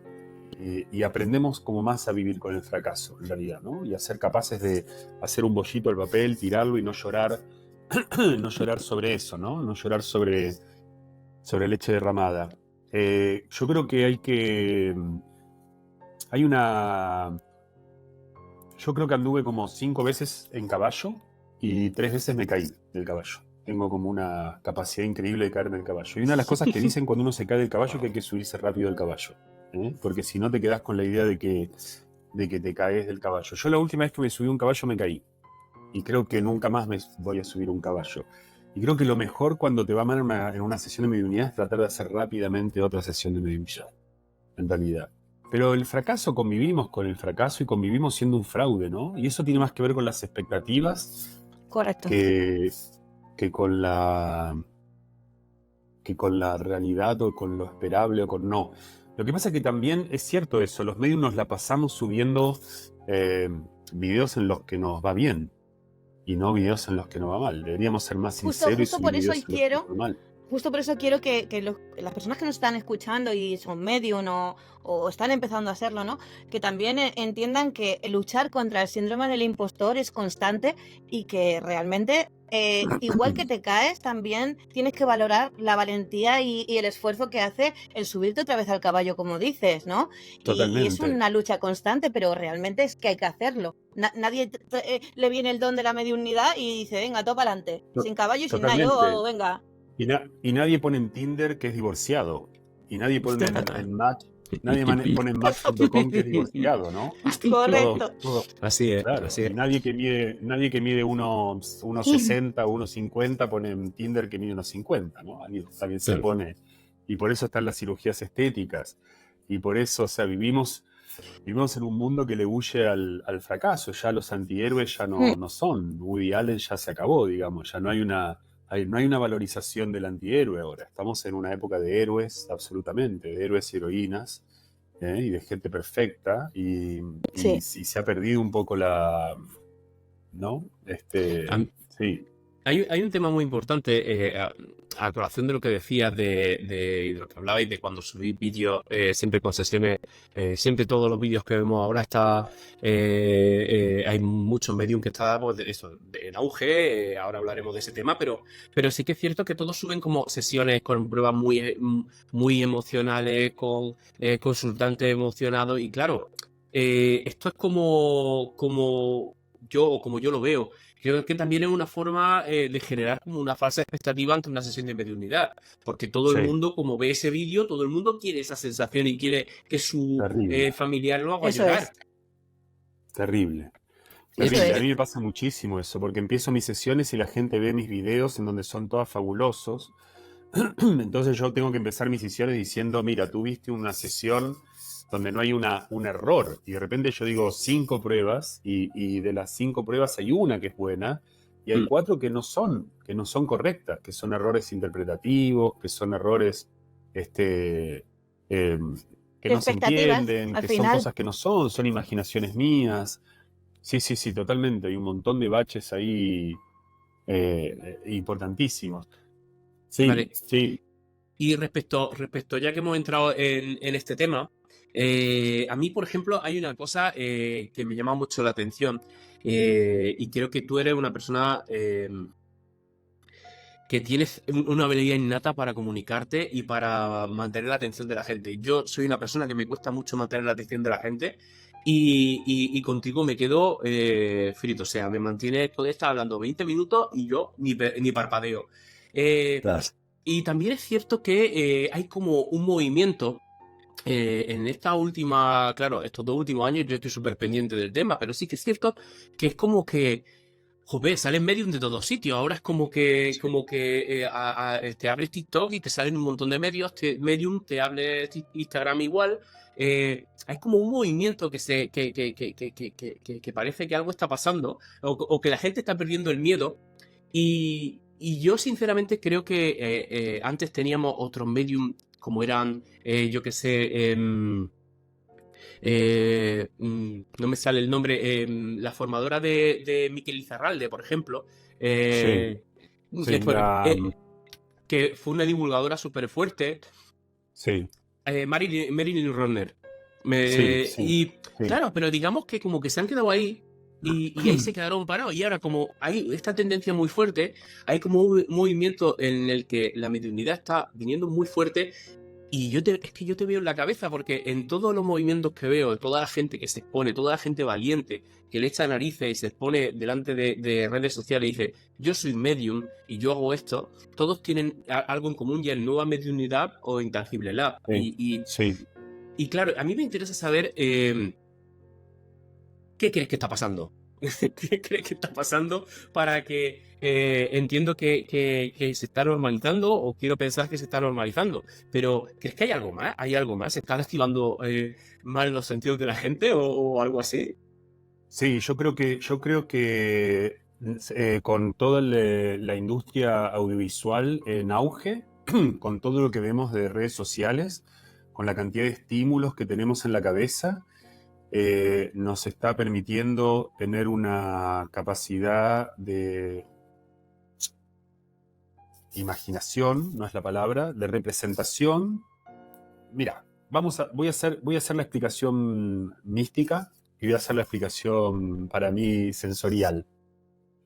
[SPEAKER 2] Y aprendemos como más a vivir con el fracaso, en realidad, ¿no? Y a ser capaces de hacer un bollito al papel, tirarlo y no llorar, no llorar sobre eso, ¿no? No llorar sobre leche derramada. Yo creo que hay una... Yo creo que anduve como 5 veces en caballo y 3 veces me caí del caballo. Tengo como una capacidad increíble de caerme del caballo. Y una de las cosas que dicen cuando uno se cae del caballo es que hay que subirse rápido del caballo, ¿eh? Porque si no te quedás con la idea de que te caes del caballo. Yo la última vez que me subí a un caballo me caí. Y creo que nunca más me voy a subir a un caballo. Y creo que lo mejor cuando te va mal en una sesión de mediunidad es tratar de hacer rápidamente otra sesión de mediunidad, en realidad. Pero el fracaso, convivimos con el fracaso y convivimos siendo un fraude, ¿no? Y eso tiene más que ver con las expectativas
[SPEAKER 3] Correcto.
[SPEAKER 2] que, que con la realidad o con lo esperable o con no. Lo que pasa es que también es cierto eso, los medios nos la pasamos subiendo videos en los que nos va bien y no videos en los que nos va mal. Deberíamos ser más sinceros y
[SPEAKER 3] Justo
[SPEAKER 2] subir
[SPEAKER 3] por eso
[SPEAKER 2] videos en los que nos va mal.
[SPEAKER 3] Justo por eso quiero que las personas que nos están escuchando y son medium o están empezando a hacerlo, ¿no? Que también entiendan que luchar contra el síndrome del impostor es constante y que realmente, igual que te caes, también tienes que valorar la valentía y el esfuerzo que hace el subirte otra vez al caballo, como dices, ¿no? Y es
[SPEAKER 2] Totalmente.
[SPEAKER 3] una lucha constante, pero realmente es que hay que hacerlo. Nadie le viene el don de la mediunidad y dice, venga, todo para adelante,
[SPEAKER 2] To-
[SPEAKER 3] sin caballo y sin nada,
[SPEAKER 2] Totalmente.
[SPEAKER 3] yo, venga.
[SPEAKER 2] Y nadie pone en Tinder que es divorciado. Y nadie pone en Match, pone en Match.com que es divorciado, ¿no? Todo,
[SPEAKER 3] Correcto.
[SPEAKER 2] todo,
[SPEAKER 1] Así es,
[SPEAKER 2] claro.
[SPEAKER 1] así
[SPEAKER 2] Y
[SPEAKER 1] es.
[SPEAKER 2] nadie que mide unos 60 o unos 50 pone en Tinder que mide unos 50, ¿no? Alguien también se
[SPEAKER 1] Claro.
[SPEAKER 2] pone. Y por eso están las cirugías estéticas. Y por eso, o sea, vivimos en un mundo que le huye al fracaso. Ya los antihéroes ya no son. Woody Allen ya se acabó, digamos. Ya no hay una valorización del antihéroe ahora. Estamos en una época de héroes, absolutamente, de héroes y heroínas, y de gente perfecta. Y
[SPEAKER 3] Sí.
[SPEAKER 2] se ha perdido un poco ¿no? Sí,
[SPEAKER 1] Hay un tema muy importante, a colación de lo que decías de lo que hablabais de cuando subís vídeos, siempre con sesiones, siempre todos los vídeos que vemos ahora hay muchos medium que está pues, en auge, ahora hablaremos de ese tema, pero sí que es cierto que todos suben como sesiones con pruebas muy emocionales, con consultantes emocionados y claro, esto es como yo lo veo. Creo que también es una forma de generar como una falsa expectativa ante una sesión de mediunidad, porque todo el
[SPEAKER 2] sí,
[SPEAKER 1] mundo, como ve ese vídeo, todo el mundo quiere esa sensación y quiere que su
[SPEAKER 2] terrible,
[SPEAKER 1] familiar lo haga
[SPEAKER 3] Eso
[SPEAKER 1] llorar.
[SPEAKER 3] es.
[SPEAKER 2] terrible.
[SPEAKER 3] Eso
[SPEAKER 2] Terrible, a
[SPEAKER 3] es.
[SPEAKER 2] mí me pasa muchísimo eso, porque empiezo mis sesiones y la gente ve mis videos en donde son todos fabulosos. Entonces yo tengo que empezar mis sesiones diciendo, mira, tú viste una sesión donde no hay un error. Y de repente yo digo 5 pruebas y de las 5 pruebas hay una que es buena y hay
[SPEAKER 1] Mm.
[SPEAKER 2] 4 que no son correctas, que son errores interpretativos, que son errores este, eh, que
[SPEAKER 3] ¿Qué
[SPEAKER 2] no se
[SPEAKER 3] expectativas
[SPEAKER 2] entienden,
[SPEAKER 3] al
[SPEAKER 2] que son
[SPEAKER 3] final?
[SPEAKER 2] cosas que no son imaginaciones mías. Sí, sí, sí, totalmente. Hay un montón de baches ahí importantísimos. Sí,
[SPEAKER 1] Vale.
[SPEAKER 2] sí,
[SPEAKER 1] Y respecto ya que hemos entrado en este tema, a mí, por ejemplo, hay una cosa que me llama mucho la atención y creo que tú eres una persona que tienes una habilidad innata para comunicarte y para mantener la atención de la gente. Yo soy una persona que me cuesta mucho mantener la atención de la gente y contigo me quedo frito. O sea, me mantiene, puede estar hablando 20 minutos y yo ni parpadeo. Eh,
[SPEAKER 4] Claro.
[SPEAKER 1] y también es cierto que hay como un movimiento en esta última, claro, estos 2 últimos años yo estoy súper pendiente del tema, pero sí que es cierto que es como que joder, salen medium de todos sitios. Ahora es como que te abres TikTok y te salen un montón de medios, Medium, te abre Instagram igual. Hay como un movimiento que parece que algo está pasando o que la gente está perdiendo el miedo. Y yo sinceramente creo que antes teníamos otros medium como eran, yo qué sé, no me sale el nombre, la formadora de Miquel Izarralde, por ejemplo,
[SPEAKER 2] sí,
[SPEAKER 1] eh,
[SPEAKER 2] sí,
[SPEAKER 1] que fue una divulgadora súper fuerte,
[SPEAKER 2] sí,
[SPEAKER 1] Marilyn Ronner.
[SPEAKER 2] sí, sí,
[SPEAKER 1] Y
[SPEAKER 2] sí.
[SPEAKER 1] claro, pero digamos que como que se han quedado ahí y ahí se quedaron parados. Y ahora como hay esta tendencia muy fuerte, hay como un movimiento en el que la mediunidad está viniendo muy fuerte y es que yo te veo en la cabeza porque en todos los movimientos que veo, toda la gente que se expone, toda la gente valiente que le echa narices y se expone delante de redes sociales y dice, yo soy medium y yo hago esto, todos tienen algo en común y es nueva mediunidad o intangible lab.
[SPEAKER 2] Sí, sí.
[SPEAKER 1] Y claro, a mí me interesa saber qué crees que está pasando. ¿Qué crees que está pasando para que entiendo que se está normalizando o quiero pensar que se está normalizando? Pero ¿crees que hay algo más? ¿Hay algo más? ¿Se están activando mal los sentidos de la gente o algo así?
[SPEAKER 2] Sí, yo creo que con toda la industria audiovisual en auge, con todo lo que vemos de redes sociales, con la cantidad de estímulos que tenemos en la cabeza, nos está permitiendo tener una capacidad de imaginación, no es la palabra, de representación. Mira, voy a hacer la explicación mística y voy a hacer la explicación para mí sensorial.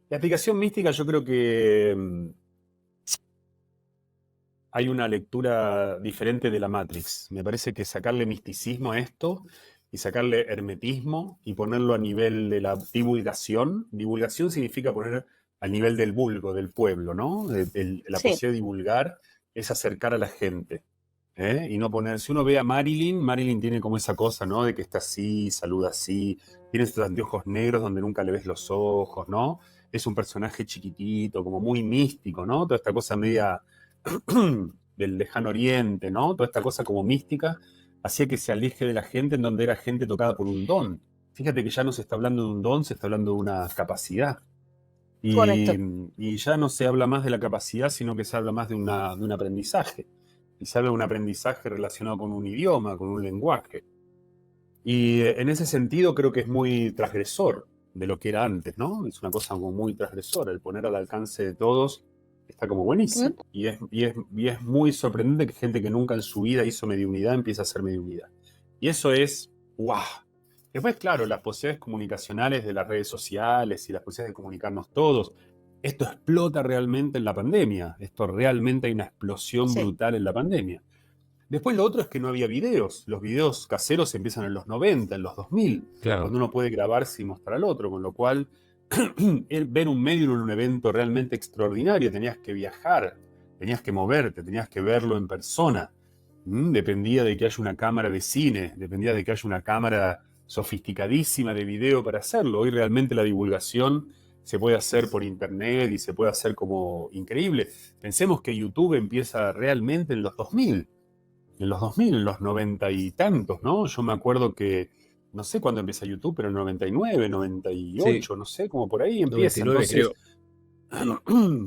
[SPEAKER 2] La explicación mística yo creo que hay una lectura diferente de la Matrix. Me parece que sacarle misticismo a esto y sacarle hermetismo y ponerlo a nivel de la divulgación. Divulgación significa poner al nivel del vulgo, del pueblo, ¿no? La
[SPEAKER 3] Sí,
[SPEAKER 2] posibilidad de divulgar es acercar a la gente. ¿Eh? Y no poner, si uno ve a Marilyn tiene como esa cosa, ¿no? De que está así, saluda así, tiene estos anteojos negros donde nunca le ves los ojos, ¿no? Es un personaje chiquitito, como muy místico, ¿no? Toda esta cosa media del lejano oriente, ¿no? Toda esta cosa como mística hacía que se aleje de la gente en donde era gente tocada por un don. Fíjate que ya no se está hablando de un don, se está hablando de una capacidad. Y,
[SPEAKER 3] correcto.
[SPEAKER 2] y ya no se habla más de la capacidad, sino que se habla más de un aprendizaje. Y se habla de un aprendizaje relacionado con un idioma, con un lenguaje. Y en ese sentido creo que es muy transgresor de lo que era antes, ¿no? Es una cosa como muy transgresora, el poner al alcance de todos está como
[SPEAKER 3] ¿Mm?
[SPEAKER 2] buenísimo. Y es muy sorprendente que gente que nunca en su vida hizo mediunidad empiece a hacer mediunidad. Y eso es, ¡guau! Después, claro, las posibilidades comunicacionales de las redes sociales y las posibilidades de comunicarnos todos, esto explota realmente en la pandemia. Esto realmente hay una explosión
[SPEAKER 3] Sí,
[SPEAKER 2] brutal en la pandemia. Después lo otro es que no había videos. Los videos caseros empiezan en los 90, en los 2000,
[SPEAKER 1] Claro.
[SPEAKER 2] cuando uno puede grabarse y mostrar al otro, con lo cual ver un medio en un evento realmente extraordinario, tenías que viajar, tenías que moverte, tenías que verlo en persona. Dependía de que haya una cámara de cine, dependía de que haya una cámara sofisticadísima de video para hacerlo. Hoy realmente la divulgación se puede hacer por internet y se puede hacer como increíble. Pensemos que YouTube empieza realmente en los 2000, en los 90 y tantos, ¿no? Yo me acuerdo que, no sé cuándo empieza YouTube, pero en 99, 98, no sé, como por ahí empieza.
[SPEAKER 1] 99
[SPEAKER 2] Entonces,
[SPEAKER 1] creo.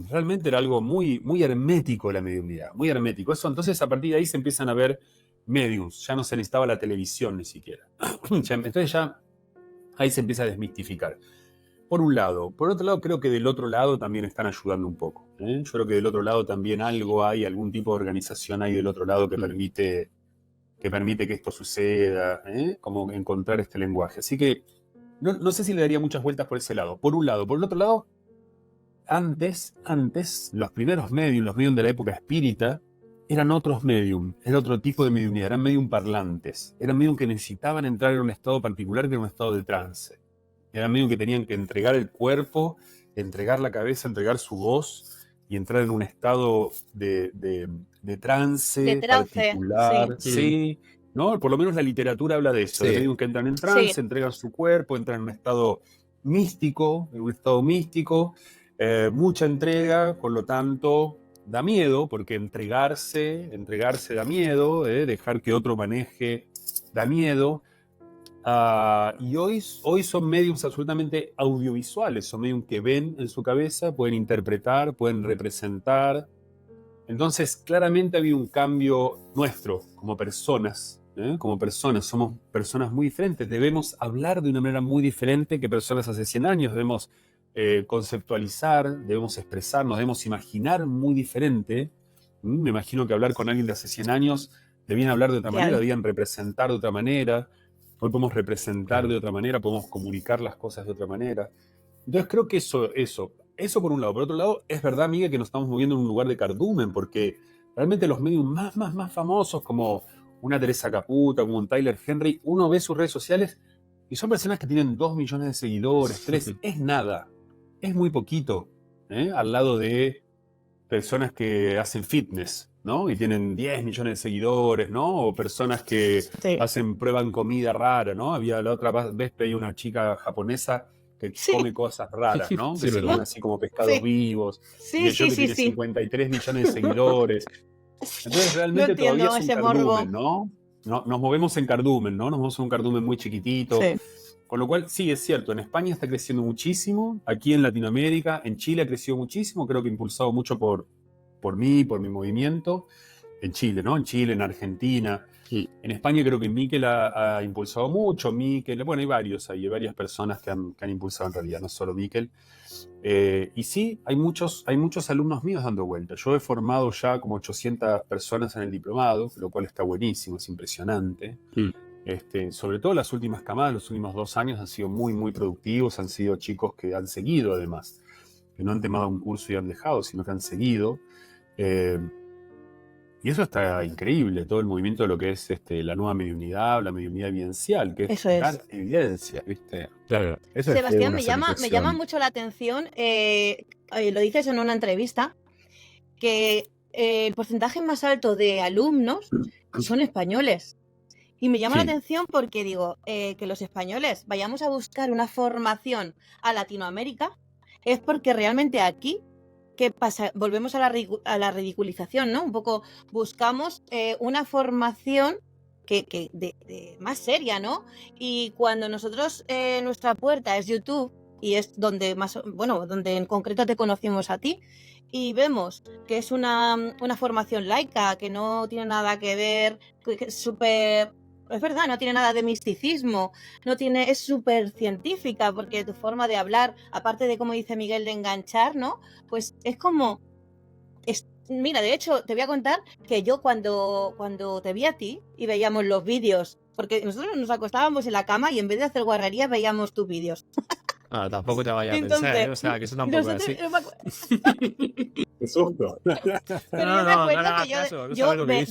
[SPEAKER 2] realmente era algo muy, muy hermético la mediunidad, muy hermético. Eso, entonces a partir de ahí se empiezan a ver mediums, ya no se necesitaba la televisión ni siquiera. Entonces ya ahí se empieza a desmistificar. Por un lado. Por otro lado, creo que del otro lado también están ayudando un poco. Yo creo que del otro lado también algo hay, algún tipo de organización hay del otro lado que permite que esto suceda, como encontrar este lenguaje. Así que no sé si le daría muchas vueltas por ese lado. Por un lado. Por el otro lado, antes, los primeros medium, los medium de la época espírita, eran otros medium, era otro tipo de mediunidad, eran medium parlantes, eran medium que necesitaban entrar en un estado particular que era un estado de trance. Eran medium que tenían que entregar el cuerpo, entregar la cabeza, entregar su voz y entrar en un estado de trance particular. Sí, ¿no? Por lo menos la literatura habla de eso, de medium que entran en trance, entregan su cuerpo, entran en un estado místico, mucha entrega, por lo tanto da miedo, porque entregarse da miedo, dejar que otro maneje da miedo. Y hoy son mediums absolutamente audiovisuales, son mediums que ven en su cabeza, pueden interpretar, pueden representar. Entonces, claramente ha habido un cambio nuestro como personas. Somos personas muy diferentes, debemos hablar de una manera muy diferente que personas hace 100 años, debemos conceptualizar, debemos expresarnos, debemos imaginar muy diferente. Me imagino que hablar con alguien de hace 100 años debían hablar de otra manera, debían representar de otra manera. Hoy podemos representar de otra manera, podemos comunicar las cosas de otra manera. Entonces creo que eso por un lado. Por otro lado, es verdad, Miguel, que nos estamos moviendo en un lugar de cardumen, porque realmente los medios más famosos, como una Teresa Caputa, como un Tyler Henry, uno ve sus redes sociales y son personas que tienen 2 millones de seguidores, 3, es nada, es muy poquito, al lado de personas que hacen fitness, ¿no? Y tienen 10 millones de seguidores, ¿no? O personas que prueban comida rara, ¿no? Había la otra vez veía una chica japonesa que come cosas raras, ¿no? Que se comen así como pescados vivos. Y ella que tiene 53 millones de seguidores. Entonces realmente todavía es un cardumen, ¿no? Nos movemos en cardumen, ¿no? Nos movemos en un cardumen muy chiquitito. Con lo cual, sí, es cierto, en España está creciendo muchísimo, aquí en Latinoamérica, en Chile ha crecido muchísimo, creo que impulsado mucho por mí, por mi movimiento, en Chile, ¿no? En Chile, en Argentina. Sí. En España creo que Miquel ha impulsado mucho, Miquel, bueno, hay varias personas que han impulsado en realidad, no solo Miquel. Y sí, hay muchos alumnos míos dando vueltas. Yo he formado ya como 800 personas en el diplomado, lo cual está buenísimo, es impresionante. Sí. Sobre todo las últimas camadas, los últimos 2 años han sido muy, muy productivos, han sido chicos que han seguido además, que no han tomado un curso y han dejado, sino que han seguido. Y eso está increíble, todo el movimiento de lo que es la nueva mediunidad, la mediunidad evidencial, que es dar evidencia, ¿viste?
[SPEAKER 1] Claro.
[SPEAKER 2] Eso
[SPEAKER 3] Sebastián, me llama mucho la atención, lo dices en una entrevista, que el porcentaje más alto de alumnos son españoles. Y me llama la atención porque digo, que los españoles vayamos a buscar una formación a Latinoamérica, es porque realmente aquí, ¿qué pasa? Volvemos a la ridiculización, ¿no? Un poco buscamos una formación de más seria, ¿no? Y cuando nosotros, nuestra puerta es YouTube, y es donde donde en concreto te conocimos a ti, y vemos que es una formación laica, que no tiene nada que ver, que es súper... Es verdad, no tiene nada de misticismo, es súper científica, porque tu forma de hablar, aparte de, como dice Miguel, de enganchar, ¿no? Pues es como... mira, de hecho, te voy a contar que yo cuando te vi a ti y veíamos los vídeos, porque nosotros nos acostábamos en la cama y en vez de hacer guarrerías veíamos tus vídeos.
[SPEAKER 1] Tampoco te vayas a pensar, o sea, que eso tampoco es así.
[SPEAKER 2] ¡Qué susto!
[SPEAKER 3] Pero yo me acuerdo que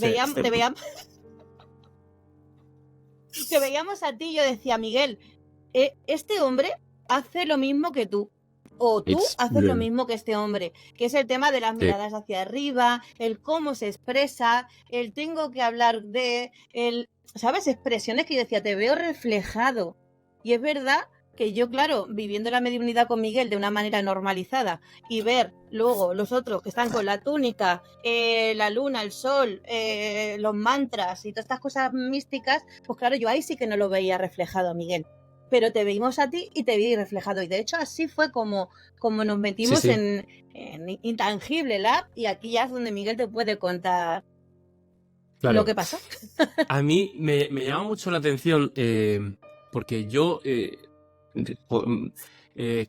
[SPEAKER 3] te veíamos a ti y yo decía, Miguel, este hombre hace lo mismo que tú. O tú haces lo mismo que este hombre, que es el tema de las miradas hacia arriba, el cómo se expresa, el tengo que hablar de, ¿sabes? Expresiones que yo decía, te veo reflejado. Y es verdad que yo, claro, viviendo la mediunidad con Miguel de una manera normalizada y ver luego los otros que están con la túnica, la luna, el sol, los mantras y todas estas cosas místicas, pues claro, yo ahí sí que no lo veía reflejado, Miguel. Pero te veíamos a ti y te vi reflejado. Y de hecho así fue como nos
[SPEAKER 1] Sí,
[SPEAKER 3] metimos
[SPEAKER 1] sí,
[SPEAKER 3] en Intangible Lab, y aquí ya es donde Miguel te puede contar lo
[SPEAKER 1] claro.
[SPEAKER 3] que pasó.
[SPEAKER 1] A mí me llama mucho la atención porque yo,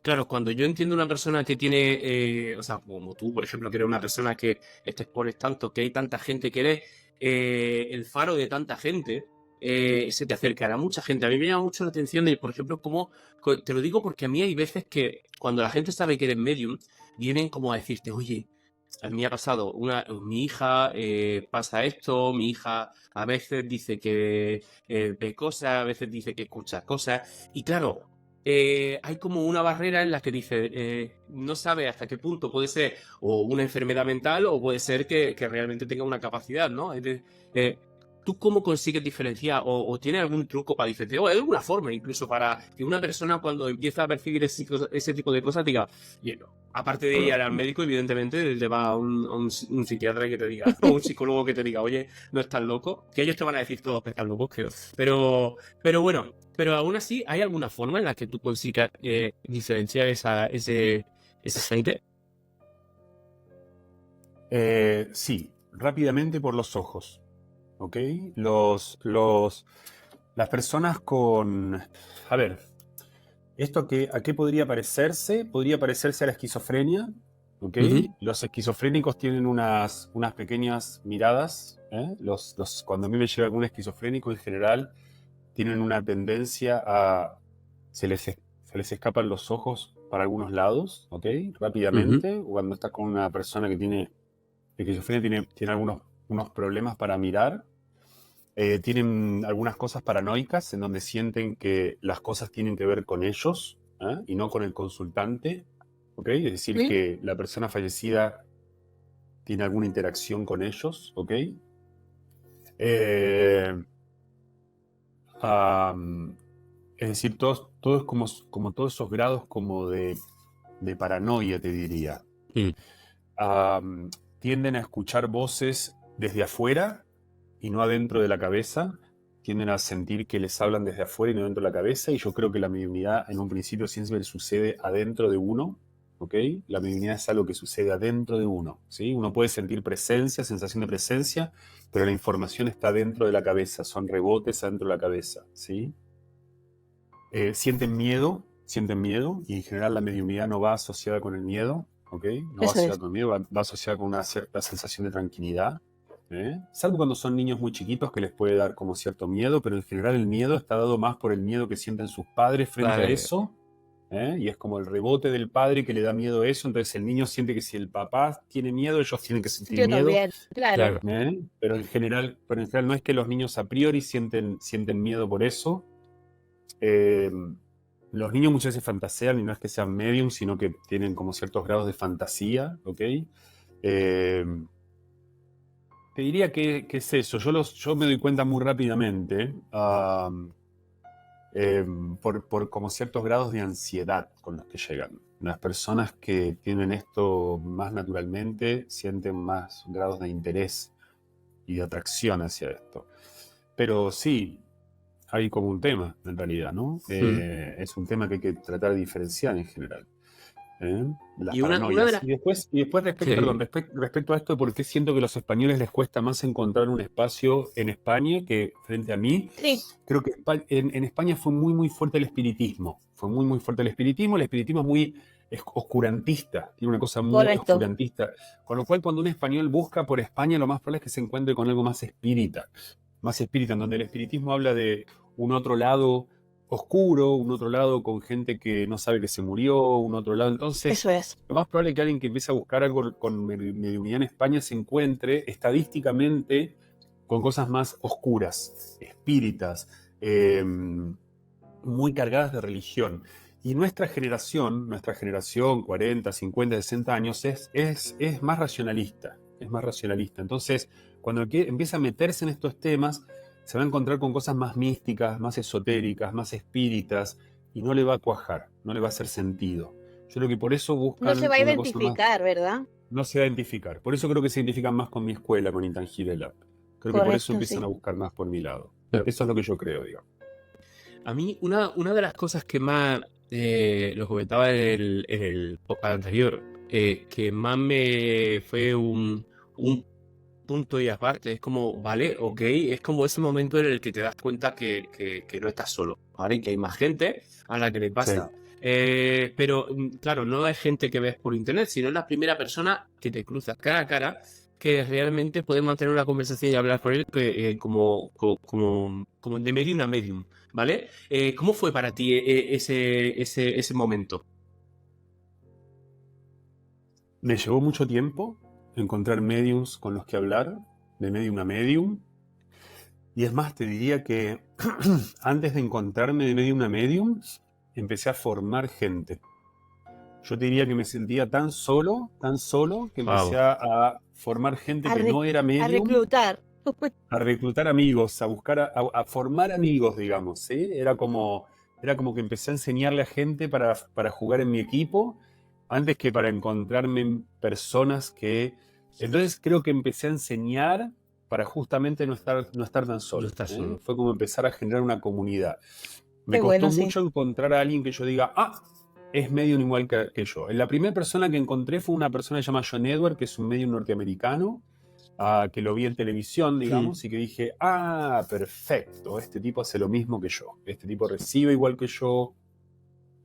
[SPEAKER 1] claro, cuando yo entiendo una persona que tiene, o sea, como tú, por ejemplo, que eres una persona que te expones tanto, que hay tanta gente, que eres el faro de tanta gente, se te acercará mucha gente. A mí me llama mucho la atención de, por ejemplo, te lo digo porque a mí hay veces que cuando la gente sabe que eres medium, vienen como a decirte, oye, a mí me ha pasado, mi hija pasa esto, mi hija a veces dice que ve cosas, a veces dice que escucha cosas, y claro, hay como una barrera en la que dice, no sabe hasta qué punto puede ser o una enfermedad mental o puede ser que realmente tenga una capacidad, ¿no? ¿Tú cómo consigues diferenciar o tienes algún truco para diferenciar o hay alguna forma incluso para que una persona cuando empieza a percibir ese tipo de cosas diga, "Oye, no"? Aparte de ir al médico, evidentemente, te va a un psiquiatra que te diga, o un psicólogo que te diga, oye, no estás loco, que ellos te van a decir todos que están locos, creo. Pero bueno, pero aún así, ¿hay alguna forma en la que tú consigas diferenciar ese aceite?
[SPEAKER 2] Sí, rápidamente por los ojos. ¿Ok? Las personas con... A ver, ¿a qué podría parecerse? Podría parecerse a la esquizofrenia. ¿Ok?
[SPEAKER 1] Ujú,
[SPEAKER 2] Los esquizofrénicos tienen unas pequeñas miradas. Cuando a mí me llega algún esquizofrénico en general, tienen una tendencia a... Se les escapan los ojos para algunos lados, ¿ok?
[SPEAKER 1] ujú,
[SPEAKER 2] Rápidamente. Cuando estás con una persona que tiene esquizofrenia, tiene unos problemas para mirar. Tienen algunas cosas paranoicas en donde sienten que las cosas tienen que ver con ellos, y no con el consultante. ¿Ok? Es decir,
[SPEAKER 3] ¿Sí?
[SPEAKER 2] que la persona fallecida tiene alguna interacción con ellos. ¿Ok? Eh, am, es decir, todo es como todos esos grados como de paranoia, te diría.
[SPEAKER 1] mm,
[SPEAKER 2] Am, Tienden a escuchar voces desde afuera y no adentro de la cabeza. Tienden a sentir que les hablan desde afuera y no dentro de la cabeza. Y yo creo que la mediunidad en un principio siempre sucede adentro de uno. ¿Ok? La mediunidad es algo que sucede adentro de uno. ¿Sí? Uno puede sentir presencia, sensación de presencia, pero la información está dentro de la cabeza. Son rebotes adentro de la cabeza. ¿Sí? Sienten miedo, y en general la mediunidad no va asociada con el miedo. ¿Ok? No va
[SPEAKER 3] Eso
[SPEAKER 2] asociada
[SPEAKER 3] es.
[SPEAKER 2] con el miedo, va asociada con una cierta sensación de tranquilidad. Salvo cuando son niños muy chiquitos que les puede dar como cierto miedo, pero en general el miedo está dado más por el miedo que sienten sus padres frente a
[SPEAKER 1] vale,
[SPEAKER 2] eso, y es como el rebote del padre que le da miedo a eso, entonces el niño siente que si el papá tiene miedo, ellos tienen que sentir
[SPEAKER 3] Yo
[SPEAKER 2] miedo.
[SPEAKER 3] también, claro.
[SPEAKER 1] claro.
[SPEAKER 2] Pero en general no es que los niños a priori sienten miedo por eso. Eh, los niños muchas veces fantasean y no es que sean medium, sino que tienen como ciertos grados de fantasía, ¿ok? Eh, Te diría que es eso. Yo me doy cuenta muy rápidamente, por como ciertos grados de ansiedad con los que llegan. Las personas que tienen esto más naturalmente sienten más grados de interés y de atracción hacia esto. Pero sí, hay como un tema en realidad, ¿no?
[SPEAKER 1] Mm.
[SPEAKER 2] Es un tema que hay que tratar de diferenciar en general. ¿eh? Las
[SPEAKER 1] Y una de
[SPEAKER 2] paranoias.
[SPEAKER 1] las...
[SPEAKER 2] Y después
[SPEAKER 1] Sí,
[SPEAKER 2] respecto a esto de por qué siento que a los españoles les cuesta más encontrar un espacio en España que frente a mí,
[SPEAKER 3] Sí,
[SPEAKER 2] creo que en España fue muy, muy fuerte el espiritismo. Fue muy, muy fuerte el espiritismo. El espiritismo es muy oscurantista, tiene una cosa muy
[SPEAKER 3] correcto.
[SPEAKER 2] oscurantista. Con lo cual, cuando un español busca por España, lo más probable es que se encuentre con algo más espírita, en donde el espiritismo habla de un otro lado oscuro, un otro lado con gente que no sabe que se murió, un otro lado. Entonces,
[SPEAKER 3] Eso es.
[SPEAKER 2] lo más probable es que alguien que empiece a buscar algo con mediunidad en España se encuentre estadísticamente con cosas más oscuras, espíritas, muy cargadas de religión. Y nuestra generación, 40, 50, 60 años, es más racionalista, es más racionalista. Entonces, cuando empieza a meterse en estos temas, se va a encontrar con cosas más místicas, más esotéricas, más espíritas, y no le va a cuajar, no le va a hacer sentido. Yo creo que por eso
[SPEAKER 3] No se
[SPEAKER 2] buscan
[SPEAKER 3] va a
[SPEAKER 2] una cosa más,
[SPEAKER 3] identificar, ¿verdad?
[SPEAKER 2] no se va a identificar. Por eso creo que se identifican más con mi escuela, con Intangible Lab. Creo que por eso
[SPEAKER 3] Correcto,
[SPEAKER 2] empiezan
[SPEAKER 3] sí.
[SPEAKER 2] a buscar más por mi lado.
[SPEAKER 1] Claro.
[SPEAKER 2] Eso es lo que yo creo, digamos.
[SPEAKER 1] A mí, una de las cosas que más, lo comentaba en el podcast anterior, que más me fue un punto y aparte, es como, vale, ok, es como ese momento en el que te das cuenta que no estás solo, ¿vale? Que hay más gente a la que le
[SPEAKER 2] Sí.
[SPEAKER 1] pasa. Pero, claro, no es gente que ves por internet, sino es la primera persona que te cruzas cara a cara, que realmente puedes mantener una conversación y hablar con él como de medium a medium, ¿vale? ¿Cómo fue para ti ese momento?
[SPEAKER 2] Me llevó mucho tiempo encontrar mediums con los que hablar, de medium a medium. Y es más, te diría que antes de encontrarme de medium a medium, empecé a formar gente. Yo te diría que me sentía tan solo, que empecé
[SPEAKER 1] Wow.
[SPEAKER 2] a formar gente
[SPEAKER 3] A,
[SPEAKER 2] que
[SPEAKER 3] re-
[SPEAKER 2] no era
[SPEAKER 3] a
[SPEAKER 2] medium,
[SPEAKER 3] reclutar.
[SPEAKER 2] a reclutar amigos, a buscar, a formar amigos, digamos, ¿sí? Era como que empecé a enseñarle a gente para jugar en mi equipo, antes que para encontrarme en personas que... Entonces creo que empecé a enseñar para justamente no estar tan
[SPEAKER 1] No
[SPEAKER 2] solo.
[SPEAKER 1] estás
[SPEAKER 2] ¿Eh?
[SPEAKER 1] solo.
[SPEAKER 2] Fue como empezar a generar una comunidad. Me
[SPEAKER 3] Qué
[SPEAKER 2] costó
[SPEAKER 3] bueno, sí.
[SPEAKER 2] mucho encontrar a alguien que yo diga, es medium igual que yo. La primera persona que encontré fue una persona que se llama John Edward, que es un medium norteamericano, que lo vi en televisión, digamos, y que dije, perfecto, este tipo hace lo mismo que yo. Este tipo recibe igual que yo,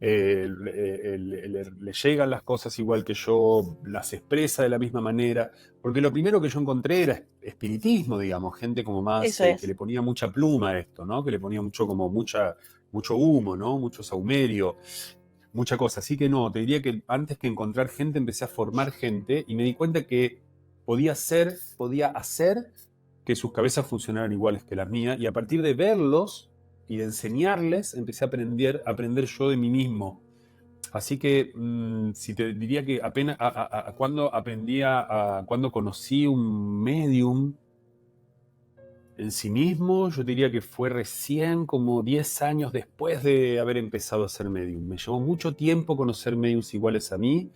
[SPEAKER 2] le llegan las cosas igual que yo, las expresa de la misma manera. Porque lo primero que yo encontré era espiritismo, digamos, gente como más,
[SPEAKER 3] Eso
[SPEAKER 2] que
[SPEAKER 3] es.
[SPEAKER 2] le ponía mucha pluma a esto, ¿no? Que le ponía mucho humo, ¿no? Mucho saumerio, mucha cosa. Así que no, te diría que antes que encontrar gente empecé a formar gente y me di cuenta que podía hacer que sus cabezas funcionaran iguales que las mías, y a partir de verlos y de enseñarles empecé a aprender yo de mí mismo. Así que si te diría que apenas cuando conocí un medium en sí mismo, yo diría que fue recién como 10 años después de haber empezado a ser medium. Me llevó mucho tiempo conocer mediums iguales a mí.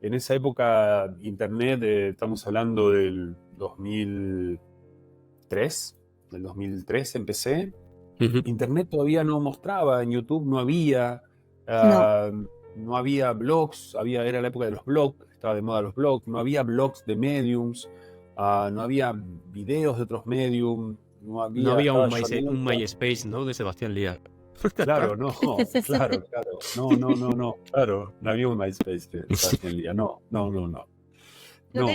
[SPEAKER 2] En esa época, internet, estamos hablando del 2003 empecé.
[SPEAKER 1] Ujú.
[SPEAKER 2] Internet todavía no mostraba, en YouTube no había,
[SPEAKER 3] No.
[SPEAKER 2] no había blogs, era la época de los blogs, estaba de moda los blogs, no había blogs de mediums, no había videos de otros mediums,
[SPEAKER 1] No había
[SPEAKER 2] estaba
[SPEAKER 1] un
[SPEAKER 2] John
[SPEAKER 1] un
[SPEAKER 2] Edward.
[SPEAKER 1] MySpace, ¿no? De Sebastián Liar.
[SPEAKER 2] Claro, no, claro, no, claro, no había un MySpace de Sebastián Lía, no.
[SPEAKER 3] No
[SPEAKER 2] No,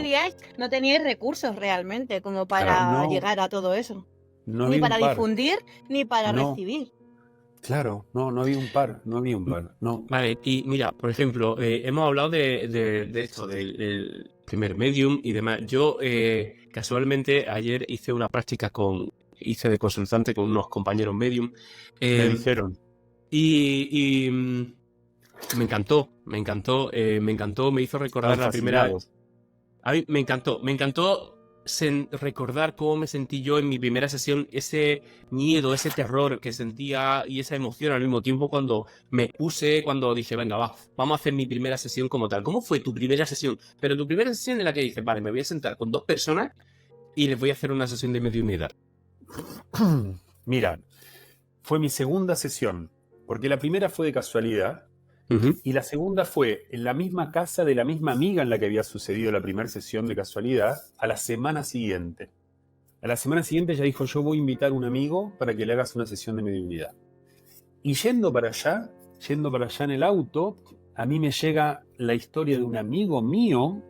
[SPEAKER 3] teníais recursos realmente como
[SPEAKER 1] Claro.
[SPEAKER 3] para
[SPEAKER 2] no,
[SPEAKER 3] llegar a todo eso.
[SPEAKER 2] no
[SPEAKER 3] Ni
[SPEAKER 2] había un
[SPEAKER 3] para
[SPEAKER 2] par,
[SPEAKER 3] difundir, ni para
[SPEAKER 2] no,
[SPEAKER 3] recibir.
[SPEAKER 2] claro, no había un par, no.
[SPEAKER 1] Vale, y mira, por ejemplo, hemos hablado de esto, del primer medium y demás. Yo casualmente ayer hice una práctica hice de consultante con unos compañeros medium
[SPEAKER 2] Me
[SPEAKER 1] eh,
[SPEAKER 2] dijeron,
[SPEAKER 1] y me encantó, me hizo recordar
[SPEAKER 2] estaban
[SPEAKER 1] la primera vez.
[SPEAKER 2] fascinados.
[SPEAKER 1] A mí me encantó recordar cómo me sentí yo en mi primera sesión, ese miedo, ese terror que sentía y esa emoción al mismo tiempo cuando dije, venga, vamos a hacer mi primera sesión como tal. ¿Cómo fue tu primera sesión? Pero tu primera sesión en la que dices, vale, me voy a sentar con 2 personas y les voy a hacer una sesión de mediunidad.
[SPEAKER 2] Mira, fue mi segunda sesión, porque la primera fue de casualidad
[SPEAKER 1] Ujú.
[SPEAKER 2] y la segunda fue en la misma casa de la misma amiga en la que había sucedido la primera sesión de casualidad, a la semana siguiente. A la semana siguiente ella dijo, yo voy a invitar a un amigo para que le hagas una sesión de mediunidad. Y yendo para allá en el auto, a mí me llega la historia de un amigo mío.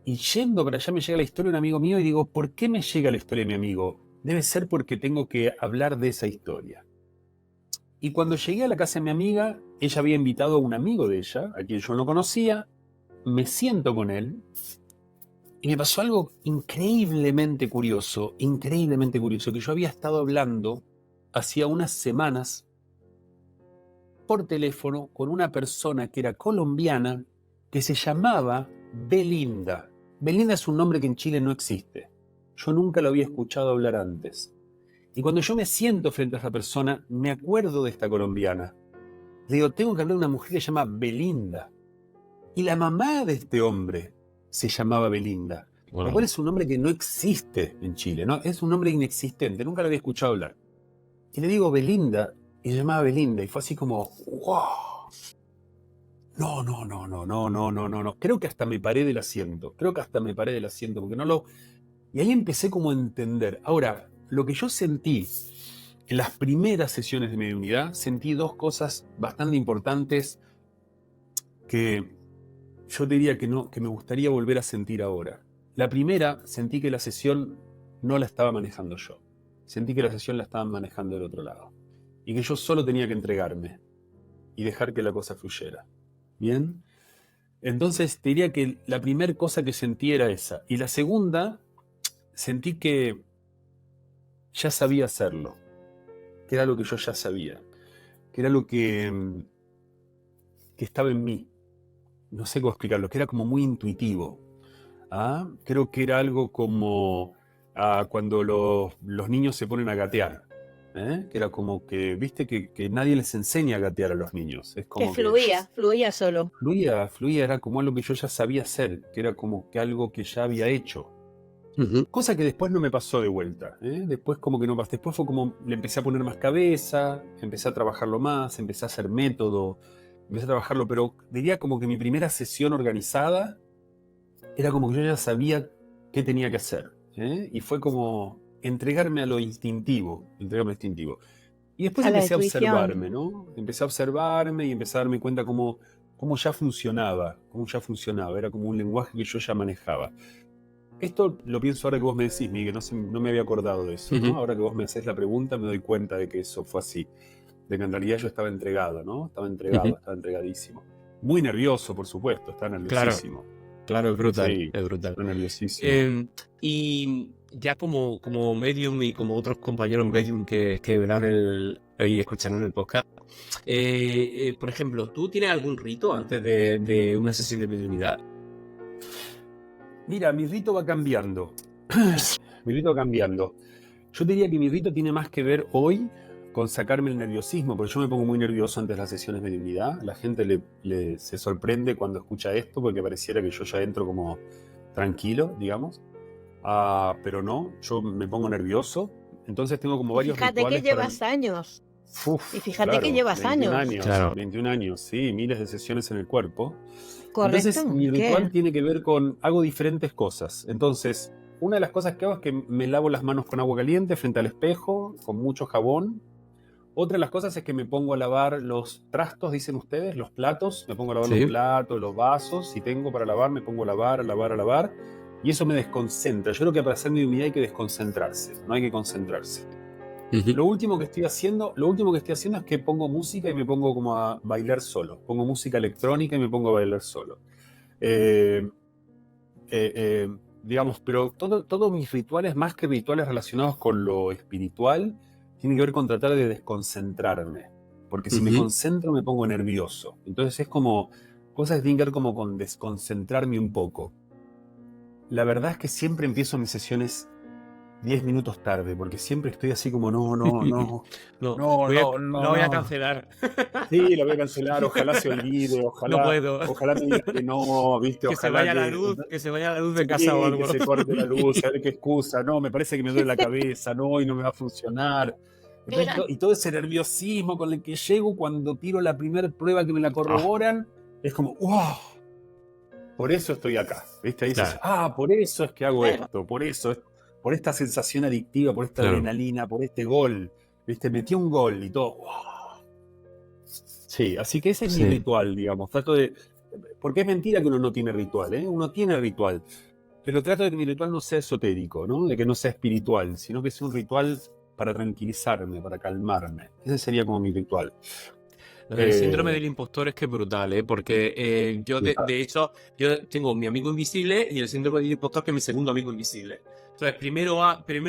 [SPEAKER 2] Y yendo para allá me llega la historia de un amigo mío y digo, ¿por qué me llega la historia de mi amigo? Debe ser porque tengo que hablar de esa historia. Y cuando llegué a la casa de mi amiga, ella había invitado a un amigo de ella, a quien yo no conocía, me siento con él y me pasó algo increíblemente curioso, que yo había estado hablando hacía unas semanas por teléfono con una persona que era colombiana que se llamaba Belinda. Belinda es un nombre que en Chile no existe. Yo nunca lo había escuchado hablar antes. Y cuando yo me siento frente a esa persona, me acuerdo de esta colombiana. Le digo, tengo que hablar de una mujer que se llama Belinda. Y la mamá de este hombre se llamaba Belinda. Lo cual es un nombre que no existe en Chile, ¿no? Es un nombre inexistente, nunca lo había escuchado hablar. Y le digo Belinda, y se llamaba Belinda, y fue así como, wow. No. Creo que hasta me paré del asiento, porque no lo... Y ahí empecé como a entender. Ahora, lo que yo sentí en las primeras sesiones de mediunidad, sentí dos cosas bastante importantes que yo diría que me gustaría volver a sentir ahora. La primera, sentí que la sesión no la estaba manejando yo. Sentí que la sesión la estaban manejando del otro lado. Y que yo solo tenía que entregarme y dejar que la cosa fluyera. ¿Bien? Entonces te diría que la primera cosa que sentí era esa. Y la segunda, sentí que ya sabía hacerlo. Que era lo que yo ya sabía. Que era lo que estaba en mí. No sé cómo explicarlo, que era como muy intuitivo. ¿Ah? Creo que era algo como cuando los niños se ponen a gatear. Que era como que, viste, que nadie les enseña a gatear a los niños. Es como
[SPEAKER 3] que fluía solo.
[SPEAKER 2] Fluía, era como algo que yo ya sabía hacer, que era como que algo que ya había hecho. Cosa que después no me pasó de vuelta. Después como que no pasó. Después fue como, le empecé a poner más cabeza, empecé a trabajarlo más, empecé a hacer método, empecé a trabajarlo, pero diría como que mi primera sesión organizada era como que yo ya sabía qué tenía que hacer. Y fue como entregarme a lo instintivo. Y después
[SPEAKER 3] A la
[SPEAKER 2] empecé a
[SPEAKER 3] intuición.
[SPEAKER 2] observarme, ¿no? Empecé a observarme y empecé a darme cuenta cómo ya funcionaba. Era como un lenguaje que yo ya manejaba. Esto lo pienso ahora que vos me decís, Miguel, no me había acordado de eso, ¿no? Ahora que vos me hacés la pregunta me doy cuenta de que eso fue así. De que en realidad yo estaba entregado, ¿no? Estaba entregadísimo. Muy nervioso, por supuesto, estaba nerviosísimo.
[SPEAKER 1] Claro, es brutal.
[SPEAKER 2] Sí,
[SPEAKER 1] Es brutal.
[SPEAKER 2] estaba nerviosísimo.
[SPEAKER 1] Y ya como medium y como otros compañeros medium que verán y escucharán el podcast, por ejemplo, ¿tú tienes algún rito antes de una sesión de mediunidad?
[SPEAKER 2] Mira, mi rito va cambiando. Yo diría que mi rito tiene más que ver hoy con sacarme el nerviosismo, porque yo me pongo muy nervioso antes de las sesiones de mediunidad. La gente se sorprende cuando escucha esto, porque pareciera que yo ya entro como tranquilo, digamos. Pero no, yo me pongo nervioso. Entonces tengo como varios
[SPEAKER 3] Fíjate
[SPEAKER 2] rituales.
[SPEAKER 3] que llevas años. Y fíjate que llevas
[SPEAKER 2] 21
[SPEAKER 3] años.
[SPEAKER 1] Claro.
[SPEAKER 2] 21 años, sí, miles de sesiones en el cuerpo.
[SPEAKER 3] Correcto.
[SPEAKER 2] Entonces, mi
[SPEAKER 3] ¿Qué?
[SPEAKER 2] ritual tiene que ver con, hago diferentes cosas. Entonces, una de las cosas que hago es que me lavo las manos con agua caliente frente al espejo, con mucho jabón. Otra de las cosas es que me pongo a lavar los trastos, dicen ustedes, los platos. Me pongo a lavar
[SPEAKER 1] Sí.
[SPEAKER 2] los platos, los vasos. Si tengo para lavar, me pongo a lavar. Y eso me desconcentra. Yo creo que para hacer mediunidad hay que desconcentrarse, no hay que concentrarse. Lo último que estoy haciendo es que pongo música y me pongo como a bailar solo. Pongo música electrónica y me pongo a bailar solo. Digamos, pero todos mis rituales, más que rituales relacionados con lo espiritual, tienen que ver con tratar de desconcentrarme. Porque si me concentro me pongo nervioso. Entonces es como cosas que tienen que ver como con desconcentrarme un poco. La verdad es que siempre empiezo mis sesiones 10 minutos tarde, porque siempre estoy así como no.
[SPEAKER 1] Lo voy a cancelar.
[SPEAKER 2] Sí, lo voy a cancelar, ojalá se olvide, ojalá,
[SPEAKER 1] No puedo.
[SPEAKER 2] Ojalá me diga que no, ¿viste?
[SPEAKER 1] Que se
[SPEAKER 2] Ojalá
[SPEAKER 1] vaya la luz de casa o algo.
[SPEAKER 2] que se corte la luz, a ver qué excusa, no, me parece que me duele la cabeza, no, y no me va a funcionar. Entonces, y todo ese nerviosismo con el que llego cuando tiro la primera prueba que me la corroboran, es como, wow, por eso estoy acá, ¿viste? Ahí dices, por eso es que hago esto, por esta sensación adictiva, por esta adrenalina, por este gol, ¿viste? Metí un gol y todo, wow. Sí, así que ese es mi ritual, digamos. Porque es mentira que uno no tiene ritual, ¿eh? Uno tiene ritual. Pero trato de que mi ritual no sea esotérico, ¿no? De que no sea espiritual, sino que sea un ritual para tranquilizarme, para calmarme. Ese sería como mi ritual.
[SPEAKER 1] El síndrome del impostor es que es brutal, ¿eh? Porque yo, de hecho, yo tengo mi amigo invisible y el síndrome del impostor que es mi segundo amigo invisible. Entonces, primero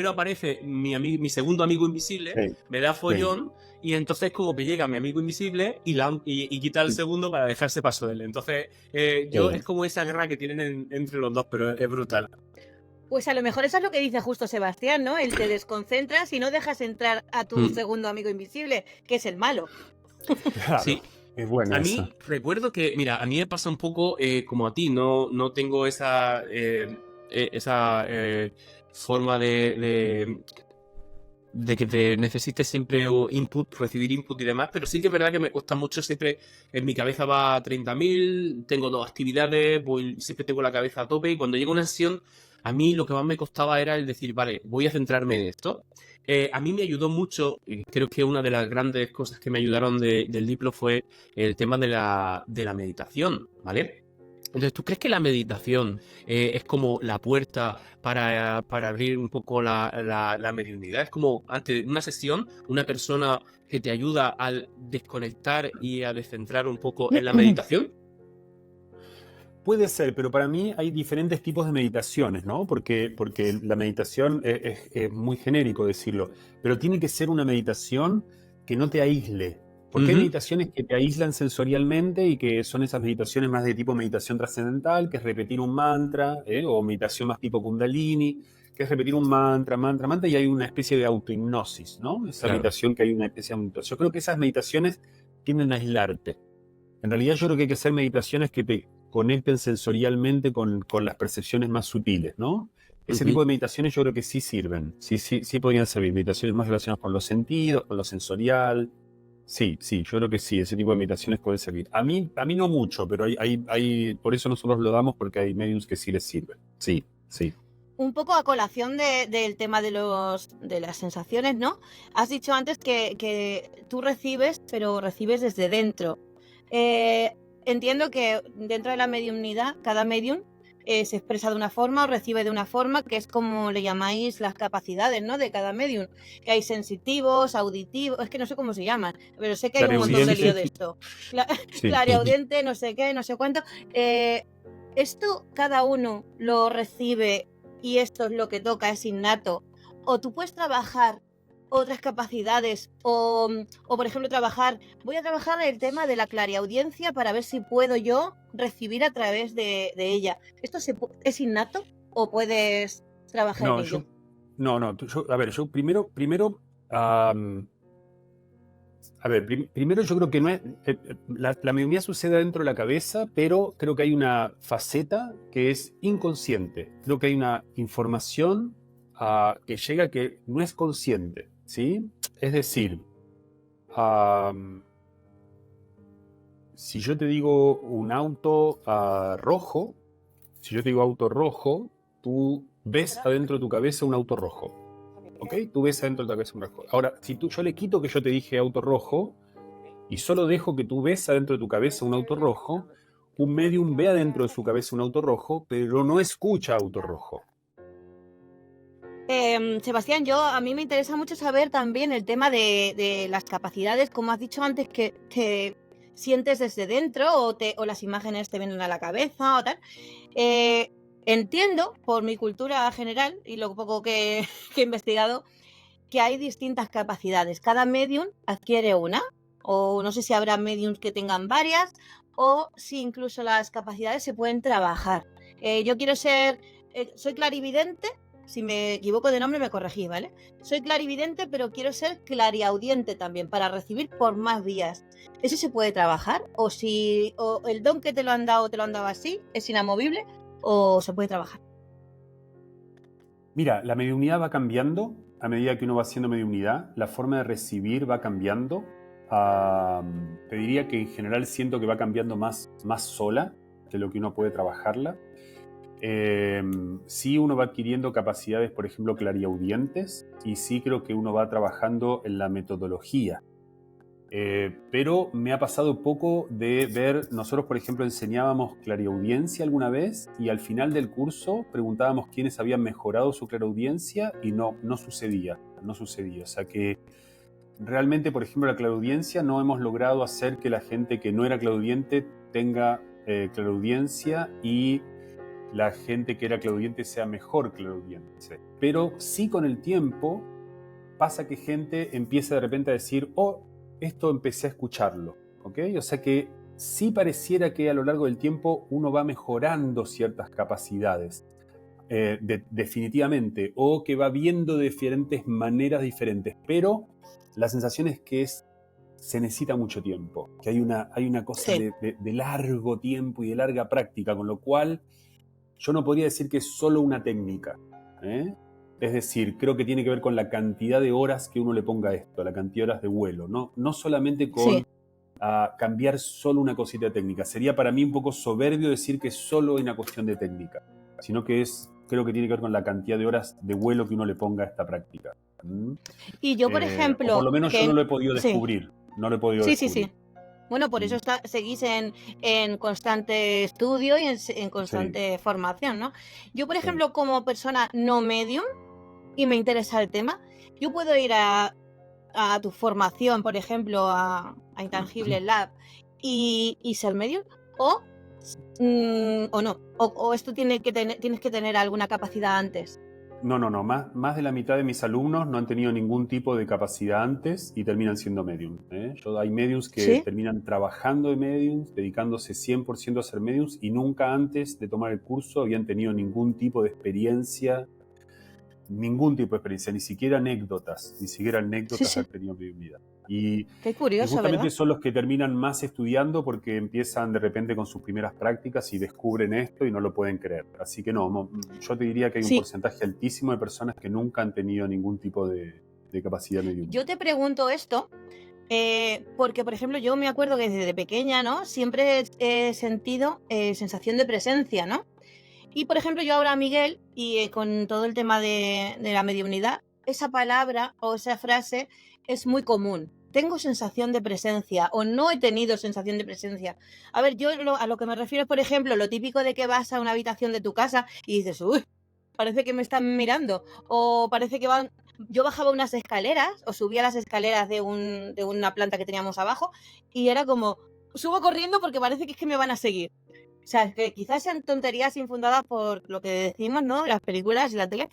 [SPEAKER 1] aparece mi segundo amigo invisible, me da follón, y entonces como que llega mi amigo invisible y quita el segundo para dejarse paso de él. Entonces, es como esa guerra que tienen entre los dos, pero es brutal.
[SPEAKER 3] Pues a lo mejor eso es lo que dice justo Sebastián, ¿no? El te desconcentras y no dejas entrar a tu segundo amigo invisible, que es el malo.
[SPEAKER 2] Claro,
[SPEAKER 1] Sí.
[SPEAKER 2] es buena
[SPEAKER 1] A
[SPEAKER 2] esa.
[SPEAKER 1] mí, recuerdo que, mira, a mí me pasa un poco como a ti, no tengo esa forma de que te necesites siempre recibir input y demás, pero sí que es verdad que me cuesta mucho siempre, en mi cabeza va a 30.000, tengo dos actividades, siempre tengo la cabeza a tope y cuando llega una sesión, a mí lo que más me costaba era el decir, vale, voy a centrarme en esto. A mí me ayudó mucho, y creo que una de las grandes cosas que me ayudaron del Diplo fue el tema de la meditación, ¿vale? Entonces, ¿tú crees que la meditación es como la puerta para abrir un poco la mediunidad? Es como, antes de una sesión, una persona que te ayuda al desconectar y a descentrar un poco en la meditación.
[SPEAKER 2] Puede ser, pero para mí hay diferentes tipos de meditaciones, ¿no? Porque la meditación es muy genérico decirlo, pero tiene que ser una meditación que no te aísle. Porque hay
[SPEAKER 1] Ujú.
[SPEAKER 2] meditaciones que te aíslan sensorialmente y que son esas meditaciones más de tipo meditación trascendental, que es repetir un mantra, o meditación más tipo Kundalini, que es repetir un mantra, y hay una especie de autohipnosis, ¿no? Esa
[SPEAKER 1] Claro.
[SPEAKER 2] meditación que hay una especie de autohipnosis. Yo creo que esas meditaciones tienden a aislarte. En realidad yo creo que hay que hacer meditaciones que te conecten sensorialmente con las percepciones más sutiles, ¿no? Ese tipo
[SPEAKER 1] Ujú.
[SPEAKER 2] de meditaciones yo creo que sí sirven, sí podrían servir, meditaciones más relacionadas con los sentidos, con lo sensorial. Sí, yo creo que sí, ese tipo de meditaciones pueden servir. A mí no mucho, pero por eso nosotros lo damos porque hay mediums que sí les sirven. Sí.
[SPEAKER 3] Un poco a colación del tema de las sensaciones, ¿no? Has dicho antes que tú recibes, pero recibes desde dentro. Entiendo que dentro de la mediumnidad, cada medium se expresa de una forma o recibe de una forma, que es como le llamáis las capacidades, ¿no? De cada medium. Que hay sensitivos, auditivos, es que no sé cómo se llaman, pero sé que hay un montón de lío
[SPEAKER 2] Clariaudiente,
[SPEAKER 3] de esto.
[SPEAKER 2] sí.
[SPEAKER 3] Clariaudiente, no sé qué, no sé cuánto. ¿Esto cada uno lo recibe y esto es lo que toca, es innato? ¿O tú puedes trabajar otras capacidades? O por ejemplo, voy a trabajar el tema de la clariaudiencia para ver si puedo yo recibir a través de ella. ¿Esto es innato o puedes trabajar en
[SPEAKER 2] No,
[SPEAKER 3] ello?
[SPEAKER 2] a ver, yo primero, a ver, primero yo creo que no es, la mediunidad sucede dentro de la cabeza, pero creo que hay una faceta que es inconsciente. Creo que hay una información que llega que no es consciente, ¿sí? Es decir, am, si yo te digo un auto rojo, si yo te digo auto rojo, tú ves adentro de tu cabeza un auto rojo. ¿Ok? Tú ves adentro de tu cabeza un rojo. Ahora, si yo le quito que yo te dije auto rojo y solo dejo que tú ves adentro de tu cabeza un auto rojo, un medium ve adentro de su cabeza un auto rojo, pero no escucha auto rojo.
[SPEAKER 3] Sebastián, a mí me interesa mucho saber también el tema de las capacidades, como has dicho antes, que sientes desde dentro o las imágenes te vienen a la cabeza o tal. Eh, Entiendo, por mi cultura general y lo poco que, que he investigado, que hay distintas capacidades. Cada medium adquiere una, o no sé si habrá mediums que tengan varias, o si incluso las capacidades se pueden trabajar. Yo quiero soy clarividente, si me equivoco de nombre me corregí, ¿vale? Soy clarividente, pero quiero ser clariaudiente también, para recibir por más vías. ¿Eso se puede trabajar? O el don que te lo han dado así, es inamovible, o se puede trabajar.
[SPEAKER 2] Mira, la mediunidad va cambiando a medida que uno va haciendo mediunidad, la forma de recibir va cambiando. Te diría que en general siento que va cambiando más sola de lo que uno puede trabajarla. Sí uno va adquiriendo capacidades, por ejemplo, clariaudientes, y sí creo que uno va trabajando en la metodología. Pero me ha pasado poco de ver, nosotros por ejemplo enseñábamos clariaudiencia alguna vez y al final del curso preguntábamos quiénes habían mejorado su clariaudiencia y no sucedía. O sea que realmente, por ejemplo, la clariaudiencia no hemos logrado hacer que la gente que no era clariaudiente tenga clariaudiencia y la gente que era clariaudiente sea mejor clariaudiente. Pero sí con el tiempo pasa que gente empieza de repente a decir, oh, esto empecé a escucharlo, ¿ok? O sea que sí pareciera que a lo largo del tiempo uno va mejorando ciertas capacidades. definitivamente, o que va viendo de diferentes maneras diferentes, pero la sensación es que se necesita mucho tiempo, que hay una cosa
[SPEAKER 3] Sí.
[SPEAKER 2] de largo tiempo y de larga práctica, con lo cual yo no podría decir que es solo una técnica, ¿eh? Es decir, creo que tiene que ver con la cantidad de horas que uno le ponga a esto, la cantidad de horas de vuelo, no solamente con
[SPEAKER 3] Sí.
[SPEAKER 2] cambiar solo una cosita de técnica. Sería para mí un poco soberbio decir que solo hay una cuestión de técnica, sino que creo que tiene que ver con la cantidad de horas de vuelo que uno le ponga a esta práctica. ¿Mm?
[SPEAKER 3] Y yo, por
[SPEAKER 2] O por
[SPEAKER 3] ejemplo,
[SPEAKER 2] lo menos yo no lo he podido
[SPEAKER 3] sí,
[SPEAKER 2] descubrir. No lo he podido
[SPEAKER 3] sí,
[SPEAKER 2] descubrir.
[SPEAKER 3] Bueno, por eso seguís en constante estudio y en
[SPEAKER 2] Sí,
[SPEAKER 3] constante formación, ¿no? Yo, por
[SPEAKER 2] sí.
[SPEAKER 3] ejemplo, como persona no medium y me interesa el tema, yo puedo ir a tu formación, por ejemplo, a Intangible Lab y ser medium, o no, o esto tienes que tener alguna capacidad antes.
[SPEAKER 2] No. Más de la mitad de mis alumnos no han tenido ningún tipo de capacidad antes y terminan siendo medium, ¿eh? Hay mediums que
[SPEAKER 3] ¿Sí?
[SPEAKER 2] terminan trabajando de mediums, dedicándose 100% a ser mediums y nunca antes de tomar el curso habían tenido ningún tipo de experiencia, ni siquiera anécdotas
[SPEAKER 3] Sí,
[SPEAKER 2] han
[SPEAKER 3] sí.
[SPEAKER 2] tenido mediunidad. Y
[SPEAKER 3] Qué curioso,
[SPEAKER 2] justamente
[SPEAKER 3] ¿verdad?
[SPEAKER 2] son los que terminan más estudiando porque empiezan de repente con sus primeras prácticas y descubren esto y no lo pueden creer. Así que yo te diría que hay un
[SPEAKER 3] Sí.
[SPEAKER 2] porcentaje altísimo de personas que nunca han tenido ningún tipo de capacidad mediúnica.
[SPEAKER 3] Yo te pregunto esto porque, por ejemplo, yo me acuerdo que desde pequeña, ¿no? Siempre he sentido sensación de presencia, ¿no? Y, por ejemplo, yo ahora, Miguel, y con todo el tema de la mediunidad, esa palabra o esa frase es muy común. Tengo sensación de presencia o no he tenido sensación de presencia. A ver, yo a lo que me refiero es, por ejemplo, lo típico de que vas a una habitación de tu casa y dices, uy, parece que me están mirando. O parece que van... Yo bajaba unas escaleras o subía las escaleras de una planta que teníamos abajo y era como, subo corriendo porque parece que es que me van a seguir. O sea, que quizás sean tonterías infundadas por lo que decimos, ¿no? Las películas y la tele.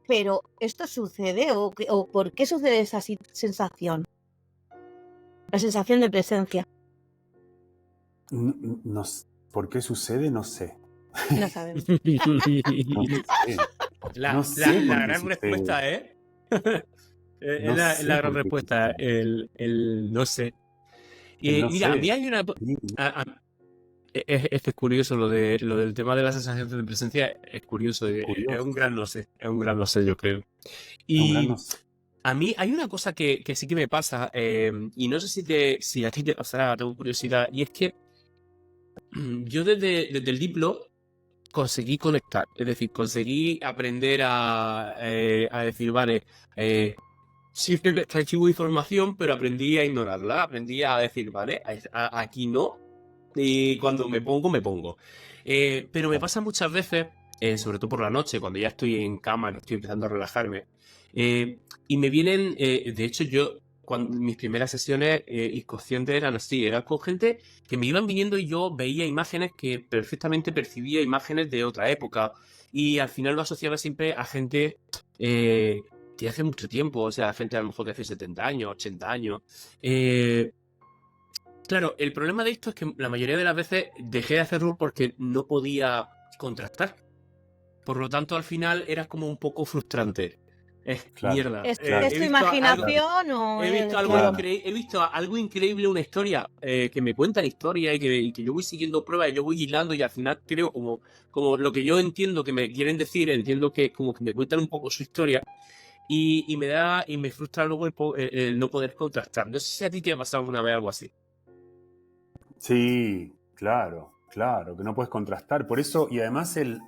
[SPEAKER 3] Pero ¿esto sucede o por qué sucede esa sensación? La sensación de presencia.
[SPEAKER 2] No sé. ¿Por qué sucede? No sé.
[SPEAKER 3] No sabemos.
[SPEAKER 2] No sé. No sé
[SPEAKER 1] La
[SPEAKER 2] por qué
[SPEAKER 1] gran
[SPEAKER 2] sucede.
[SPEAKER 1] respuesta, ¿eh?
[SPEAKER 2] No
[SPEAKER 1] Es la
[SPEAKER 2] sé
[SPEAKER 1] gran
[SPEAKER 2] por qué
[SPEAKER 1] respuesta,
[SPEAKER 2] sucede.
[SPEAKER 1] el no sé.
[SPEAKER 2] El no
[SPEAKER 1] Mira, a
[SPEAKER 2] sé.
[SPEAKER 1] mí hay una...
[SPEAKER 2] Sí.
[SPEAKER 1] Es curioso lo del tema de la sensación de presencia, es curioso, es
[SPEAKER 2] Curioso.
[SPEAKER 1] un gran no sé, es un gran no sé, yo creo.
[SPEAKER 2] Es un gran
[SPEAKER 1] Y
[SPEAKER 2] no sé.
[SPEAKER 1] a mí hay una cosa que sí que me pasa, y no sé si a ti te pasará, tengo curiosidad, y es que yo desde el Diplo conseguí conectar, es decir, conseguí aprender a decir, vale, sí que recibo información, pero aprendí a ignorarla, aprendí a decir, vale, aquí no, y cuando me pongo, me pongo. Pero me pasa muchas veces, sobre todo por la noche, cuando ya estoy en cama, que estoy empezando a relajarme, y me vienen, de hecho yo, cuando mis primeras sesiones inconscientes eran así, eran con gente que me iban viniendo y yo veía imágenes que perfectamente percibía imágenes de otra época, y al final lo asociaba siempre a gente que hace mucho tiempo, o sea, gente a lo mejor de hace 70 años, 80 años. Claro, el problema de esto es que la mayoría de las veces dejé de hacerlo porque no podía contrastar. Por lo tanto, al final era como un poco frustrante.
[SPEAKER 2] Claro,
[SPEAKER 1] Mierda.
[SPEAKER 3] ¿Es
[SPEAKER 2] claro,
[SPEAKER 3] tu
[SPEAKER 1] Visto algo,
[SPEAKER 3] imaginación o
[SPEAKER 1] he visto
[SPEAKER 3] es
[SPEAKER 1] algo
[SPEAKER 2] claro.
[SPEAKER 3] claro?
[SPEAKER 1] increíble, he visto algo increíble, una historia que me cuentan historia y que yo voy siguiendo pruebas, y yo voy hilando y al final creo como lo que yo entiendo que me quieren decir, entiendo que como que me cuentan un poco su historia y me frustra luego el no poder contrastar. No sé si a ti te ha pasado alguna vez algo así.
[SPEAKER 2] Sí, claro, que no puedes contrastar. Por eso, y además y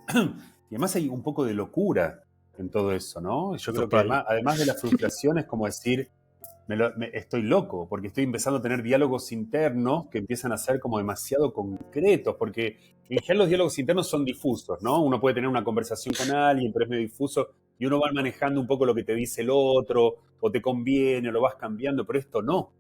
[SPEAKER 2] además hay un poco de locura en todo eso, ¿no? Yo creo que
[SPEAKER 1] Total.
[SPEAKER 2] además de la frustración es como decir, estoy loco, porque estoy empezando a tener diálogos internos que empiezan a ser como demasiado concretos, porque en general los diálogos internos son difusos, ¿no? Uno puede tener una conversación con alguien, pero es medio difuso, y uno va manejando un poco lo que te dice el otro, o te conviene, o lo vas cambiando, pero esto no.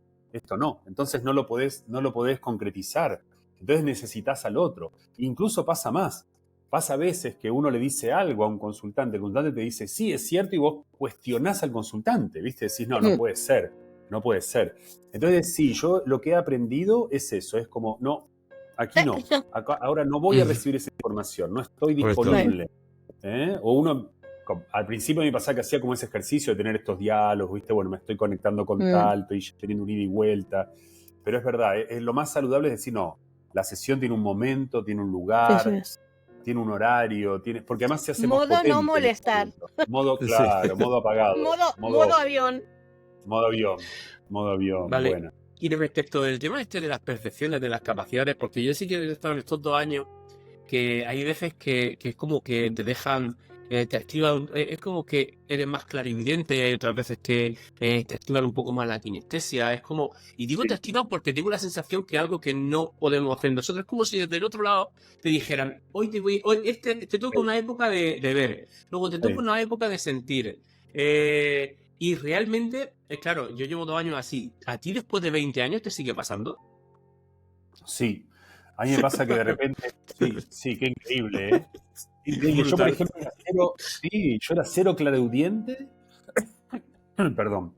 [SPEAKER 2] Entonces no lo podés concretizar. Entonces necesitas al otro. Incluso pasa más. Pasa a veces que uno le dice algo a un consultante, el consultante te dice, sí, es cierto, y vos cuestionás al consultante, ¿viste? Decís, no puede ser, no puede ser. Entonces, sí, yo lo que he aprendido es eso, es como, no, aquí no, ahora no voy a recibir esa información, no estoy
[SPEAKER 1] Correcto.
[SPEAKER 2] disponible. O uno, al principio me pasaba que hacía como ese ejercicio de tener estos diálogos, ¿viste? Bueno, me estoy conectando con tal, estoy teniendo un ida y vuelta. Pero es verdad, lo más saludable es decir, no, la sesión tiene un momento, tiene un lugar,
[SPEAKER 3] Eso es.
[SPEAKER 2] tiene un horario, porque además se hace más
[SPEAKER 3] Modo
[SPEAKER 2] potente
[SPEAKER 3] no
[SPEAKER 2] el
[SPEAKER 3] molestar.
[SPEAKER 2] momento. Modo,
[SPEAKER 1] Sí.
[SPEAKER 2] claro, modo apagado.
[SPEAKER 3] Modo avión.
[SPEAKER 2] Modo avión. Modo avión,
[SPEAKER 1] Vale.
[SPEAKER 2] bueno.
[SPEAKER 1] Y respecto del tema este de las percepciones, de las capacidades, porque yo sí que he estado en estos 2 años que hay veces que es como que te dejan, te activan, es como que eres más clarividente, hay otras veces que te activan un poco más la kinestesia, es como, y digo
[SPEAKER 2] Sí.
[SPEAKER 1] te activan porque tengo la sensación que algo que no podemos hacer nosotros, es como si desde el otro lado te dijeran, hoy te toca una época de ver, luego te toca
[SPEAKER 2] Sí.
[SPEAKER 1] una época de sentir, y realmente, claro, yo llevo 2 años así, ¿a ti después de 20 años te sigue pasando?
[SPEAKER 2] Sí. A mí me pasa que de repente, sí, qué increíble, ¿eh? Increíble. Yo, por
[SPEAKER 1] Brutal.
[SPEAKER 2] ejemplo, yo era cero clarividente. Perdón.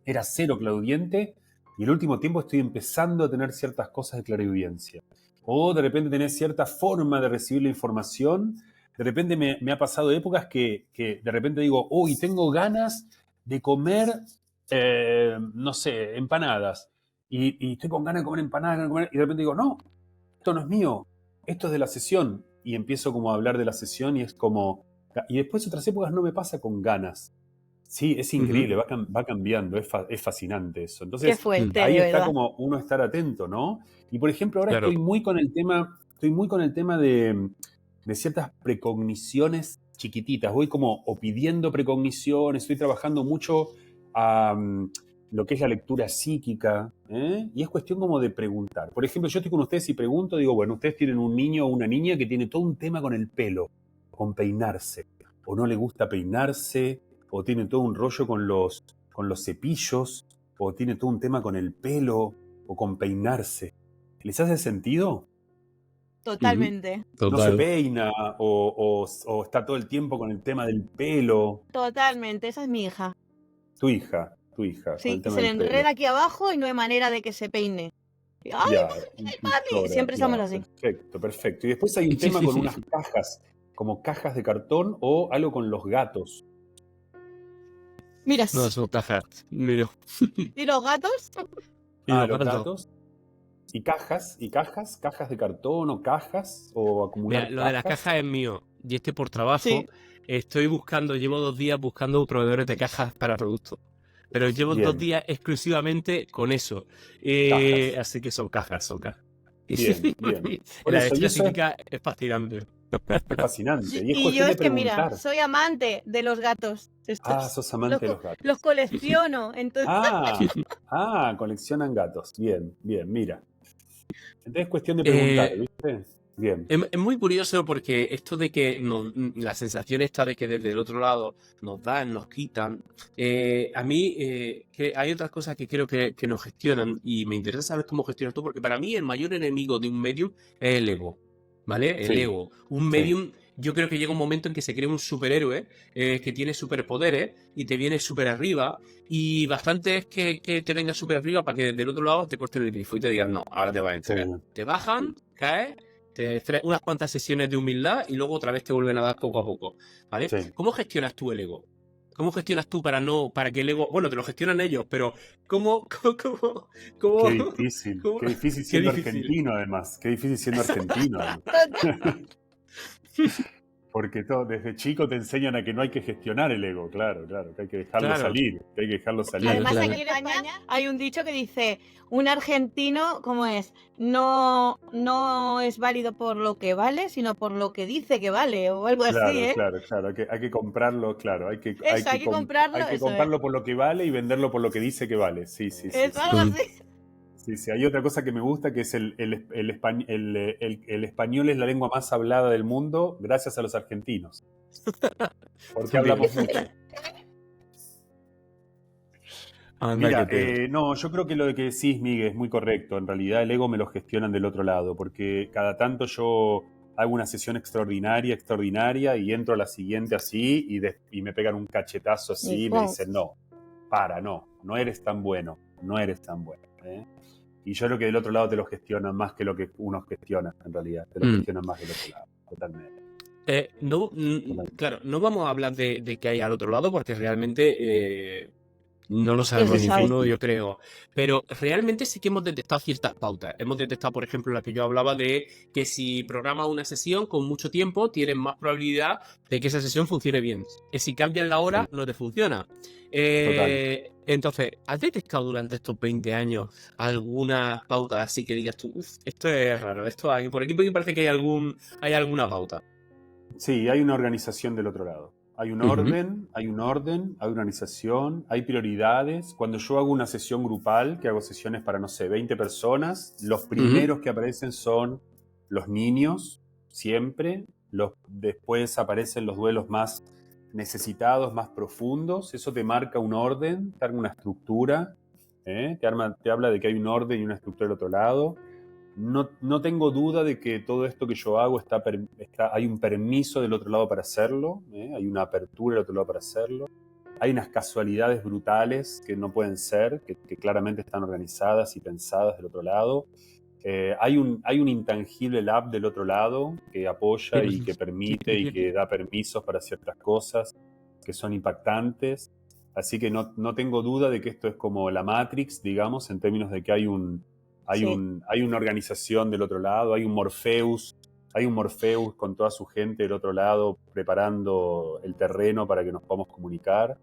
[SPEAKER 2] Era cero clarividente y el último tiempo estoy empezando a tener ciertas cosas de clarividencia. O de repente tener cierta forma de recibir la información. De repente me ha pasado épocas que de repente digo, uy, tengo ganas de comer, no sé, empanadas. Y estoy con ganas de comer empanadas, y de repente digo, no, esto no es mío, esto es de la sesión. Y empiezo como a hablar de la sesión y es como... Y después otras épocas no me pasa con ganas. Sí, es increíble, va cambiando, es fascinante eso.
[SPEAKER 3] Qué
[SPEAKER 2] Entonces,
[SPEAKER 3] fuerte,
[SPEAKER 2] ahí
[SPEAKER 3] de
[SPEAKER 2] está
[SPEAKER 3] verdad.
[SPEAKER 2] como uno estar atento, ¿no? Y por ejemplo, ahora
[SPEAKER 1] Claro.
[SPEAKER 2] estoy muy con el tema de ciertas precogniciones chiquititas. Voy como o pidiendo precogniciones, estoy trabajando mucho a lo que es la lectura psíquica, ¿eh? Y es cuestión como de preguntar. Por ejemplo, yo estoy con ustedes y pregunto, digo, bueno, ustedes tienen un niño o una niña que tiene todo un tema con el pelo, con peinarse, o no le gusta peinarse, o tiene todo un rollo con los cepillos, o tiene todo un tema con el pelo, o con peinarse. ¿Les hace sentido?
[SPEAKER 3] Totalmente.
[SPEAKER 2] No se
[SPEAKER 1] Total.
[SPEAKER 2] peina, o está todo el tiempo con el tema del pelo.
[SPEAKER 3] Totalmente. Esa es mi hija.
[SPEAKER 2] Tu hija, con
[SPEAKER 3] Sí,
[SPEAKER 2] el tema
[SPEAKER 3] se le
[SPEAKER 2] del pelo.
[SPEAKER 3] enreda aquí abajo y no hay manera de que se peine. Y, ¡ay,
[SPEAKER 2] Ya,
[SPEAKER 3] mami! Siempre estamos así.
[SPEAKER 2] perfecto. Y después hay un tema con unas cajas, como cajas de cartón o algo con los gatos.
[SPEAKER 3] Mira,
[SPEAKER 1] No, son cajas. Mira.
[SPEAKER 3] ¿y los gatos?
[SPEAKER 1] Y los
[SPEAKER 2] Los
[SPEAKER 1] gatos.
[SPEAKER 2] gatos. Y cajas de cartón o cajas o acumular
[SPEAKER 1] Mira, lo de las cajas es mío. Y por trabajo
[SPEAKER 3] Sí.
[SPEAKER 1] llevo 2 días buscando proveedores de cajas para productos. Pero llevo
[SPEAKER 2] Bien.
[SPEAKER 1] 2 días exclusivamente con eso.
[SPEAKER 2] Cajas.
[SPEAKER 1] Así que son cajas.
[SPEAKER 2] Bien, bien. Por
[SPEAKER 1] La
[SPEAKER 2] eso, y
[SPEAKER 1] lectura
[SPEAKER 2] eso
[SPEAKER 1] psíquica es fascinante.
[SPEAKER 2] es fascinante. Y es
[SPEAKER 3] Y
[SPEAKER 2] cuestión
[SPEAKER 3] yo
[SPEAKER 2] de
[SPEAKER 3] es que, mira,
[SPEAKER 2] preguntar.
[SPEAKER 3] soy amante de los gatos. Estos.
[SPEAKER 2] Sos amante de los gatos.
[SPEAKER 3] Los colecciono. Entonces,
[SPEAKER 2] Coleccionan gatos. Bien, bien, mira. Entonces es cuestión de preguntar, ¿viste? Bien.
[SPEAKER 1] Es muy curioso porque esto de que la sensación esta de que desde el otro lado nos dan, nos quitan, a mí que hay otras cosas que creo que nos gestionan y me interesa saber cómo gestionas tú, porque para mí el mayor enemigo de un medium es el ego, ¿vale? El
[SPEAKER 2] Sí,
[SPEAKER 1] ego. Un
[SPEAKER 2] sí.
[SPEAKER 1] medium, yo creo que llega un momento en que se crea un superhéroe que tiene superpoderes y te viene súper arriba y bastante es que te venga súper arriba para que del otro lado te corten el grifo y te digan, no, ahora te vas a entregar.
[SPEAKER 2] Sí.
[SPEAKER 1] Te bajan, caes, te traes unas cuantas sesiones de humildad y luego otra vez te vuelven a dar poco a poco, ¿vale?
[SPEAKER 2] Sí.
[SPEAKER 1] ¿Cómo gestionas tú el ego? ¿Cómo gestionas tú para que el ego, bueno, te lo gestionan ellos, pero cómo
[SPEAKER 2] Qué difícil,
[SPEAKER 1] cómo-
[SPEAKER 2] qué difícil
[SPEAKER 1] qué
[SPEAKER 2] siendo
[SPEAKER 1] difícil?
[SPEAKER 2] argentino además, qué difícil siendo argentino además. Porque desde chico te enseñan a que no hay que gestionar el ego, claro, que hay que dejarlo
[SPEAKER 1] Claro.
[SPEAKER 2] salir, que hay que dejarlo salir.
[SPEAKER 3] además,
[SPEAKER 1] claro.
[SPEAKER 3] aquí en España hay un dicho que dice: un argentino, ¿cómo es? No es válido por lo que vale, sino por lo que dice que vale, o algo así, ¿eh?
[SPEAKER 2] Claro, hay que comprarlo, claro, hay que
[SPEAKER 3] comprarlo,
[SPEAKER 2] hay que
[SPEAKER 3] eso
[SPEAKER 2] comprarlo por lo que vale y venderlo por lo que dice que vale. Sí.
[SPEAKER 3] es algo así.
[SPEAKER 2] Sí, hay otra cosa que me gusta que es el español es la lengua más hablada del mundo gracias a los argentinos. Porque hablamos mucho. Mira, no, yo creo que lo de que decís, Miguel, es muy correcto. En realidad el ego me lo gestionan del otro lado, porque cada tanto yo hago una sesión extraordinaria y entro a la siguiente así y me pegan un cachetazo así y me dicen, no eres tan bueno, ¿eh? Y yo creo que del otro lado te lo gestionan más que lo que uno gestiona, en realidad. Te lo gestionan más del otro lado, totalmente.
[SPEAKER 1] Claro, no vamos a hablar de qué hay al otro lado porque realmente no lo
[SPEAKER 3] No se
[SPEAKER 1] sabemos
[SPEAKER 3] sabe.
[SPEAKER 1] ninguno, yo creo. Pero realmente sí que hemos detectado ciertas pautas. Hemos detectado, por ejemplo, la que yo hablaba de que si programas una sesión con mucho tiempo, tienes más probabilidad de que esa sesión funcione bien. Que si cambias la hora,
[SPEAKER 2] Sí,
[SPEAKER 1] no te funciona.
[SPEAKER 2] total.
[SPEAKER 1] Entonces, ¿has detectado durante estos 20 años alguna pauta así que digas tú, "Uf, esto es raro, esto hay, por aquí me parece que hay alguna pauta"?
[SPEAKER 2] Sí, hay una organización del otro lado. Hay un
[SPEAKER 1] Ujú,
[SPEAKER 2] orden, hay un orden, hay organización, hay prioridades. Cuando yo hago una sesión grupal, que hago sesiones para, no sé, 20 personas, los
[SPEAKER 1] ujú.
[SPEAKER 2] primeros que aparecen son los niños, siempre. Después aparecen los duelos más necesitados, más profundos. Eso te marca un orden, te arma una estructura, ¿eh? Te habla de que hay un orden y una estructura del otro lado. No tengo duda de que todo esto que yo hago hay un permiso del otro lado para hacerlo, ¿eh? Hay una apertura del otro lado para hacerlo. Hay unas casualidades brutales que no pueden ser, que claramente están organizadas y pensadas del otro lado. Hay un intangible lab del otro lado que apoya
[SPEAKER 1] Pero
[SPEAKER 2] y que permite y que da permisos para ciertas cosas que son impactantes. Así que no tengo duda de que esto es como la Matrix, digamos, en términos de que
[SPEAKER 3] Sí,
[SPEAKER 2] hay una organización del otro lado, hay un Morpheus con toda su gente del otro lado preparando el terreno para que nos podamos comunicar.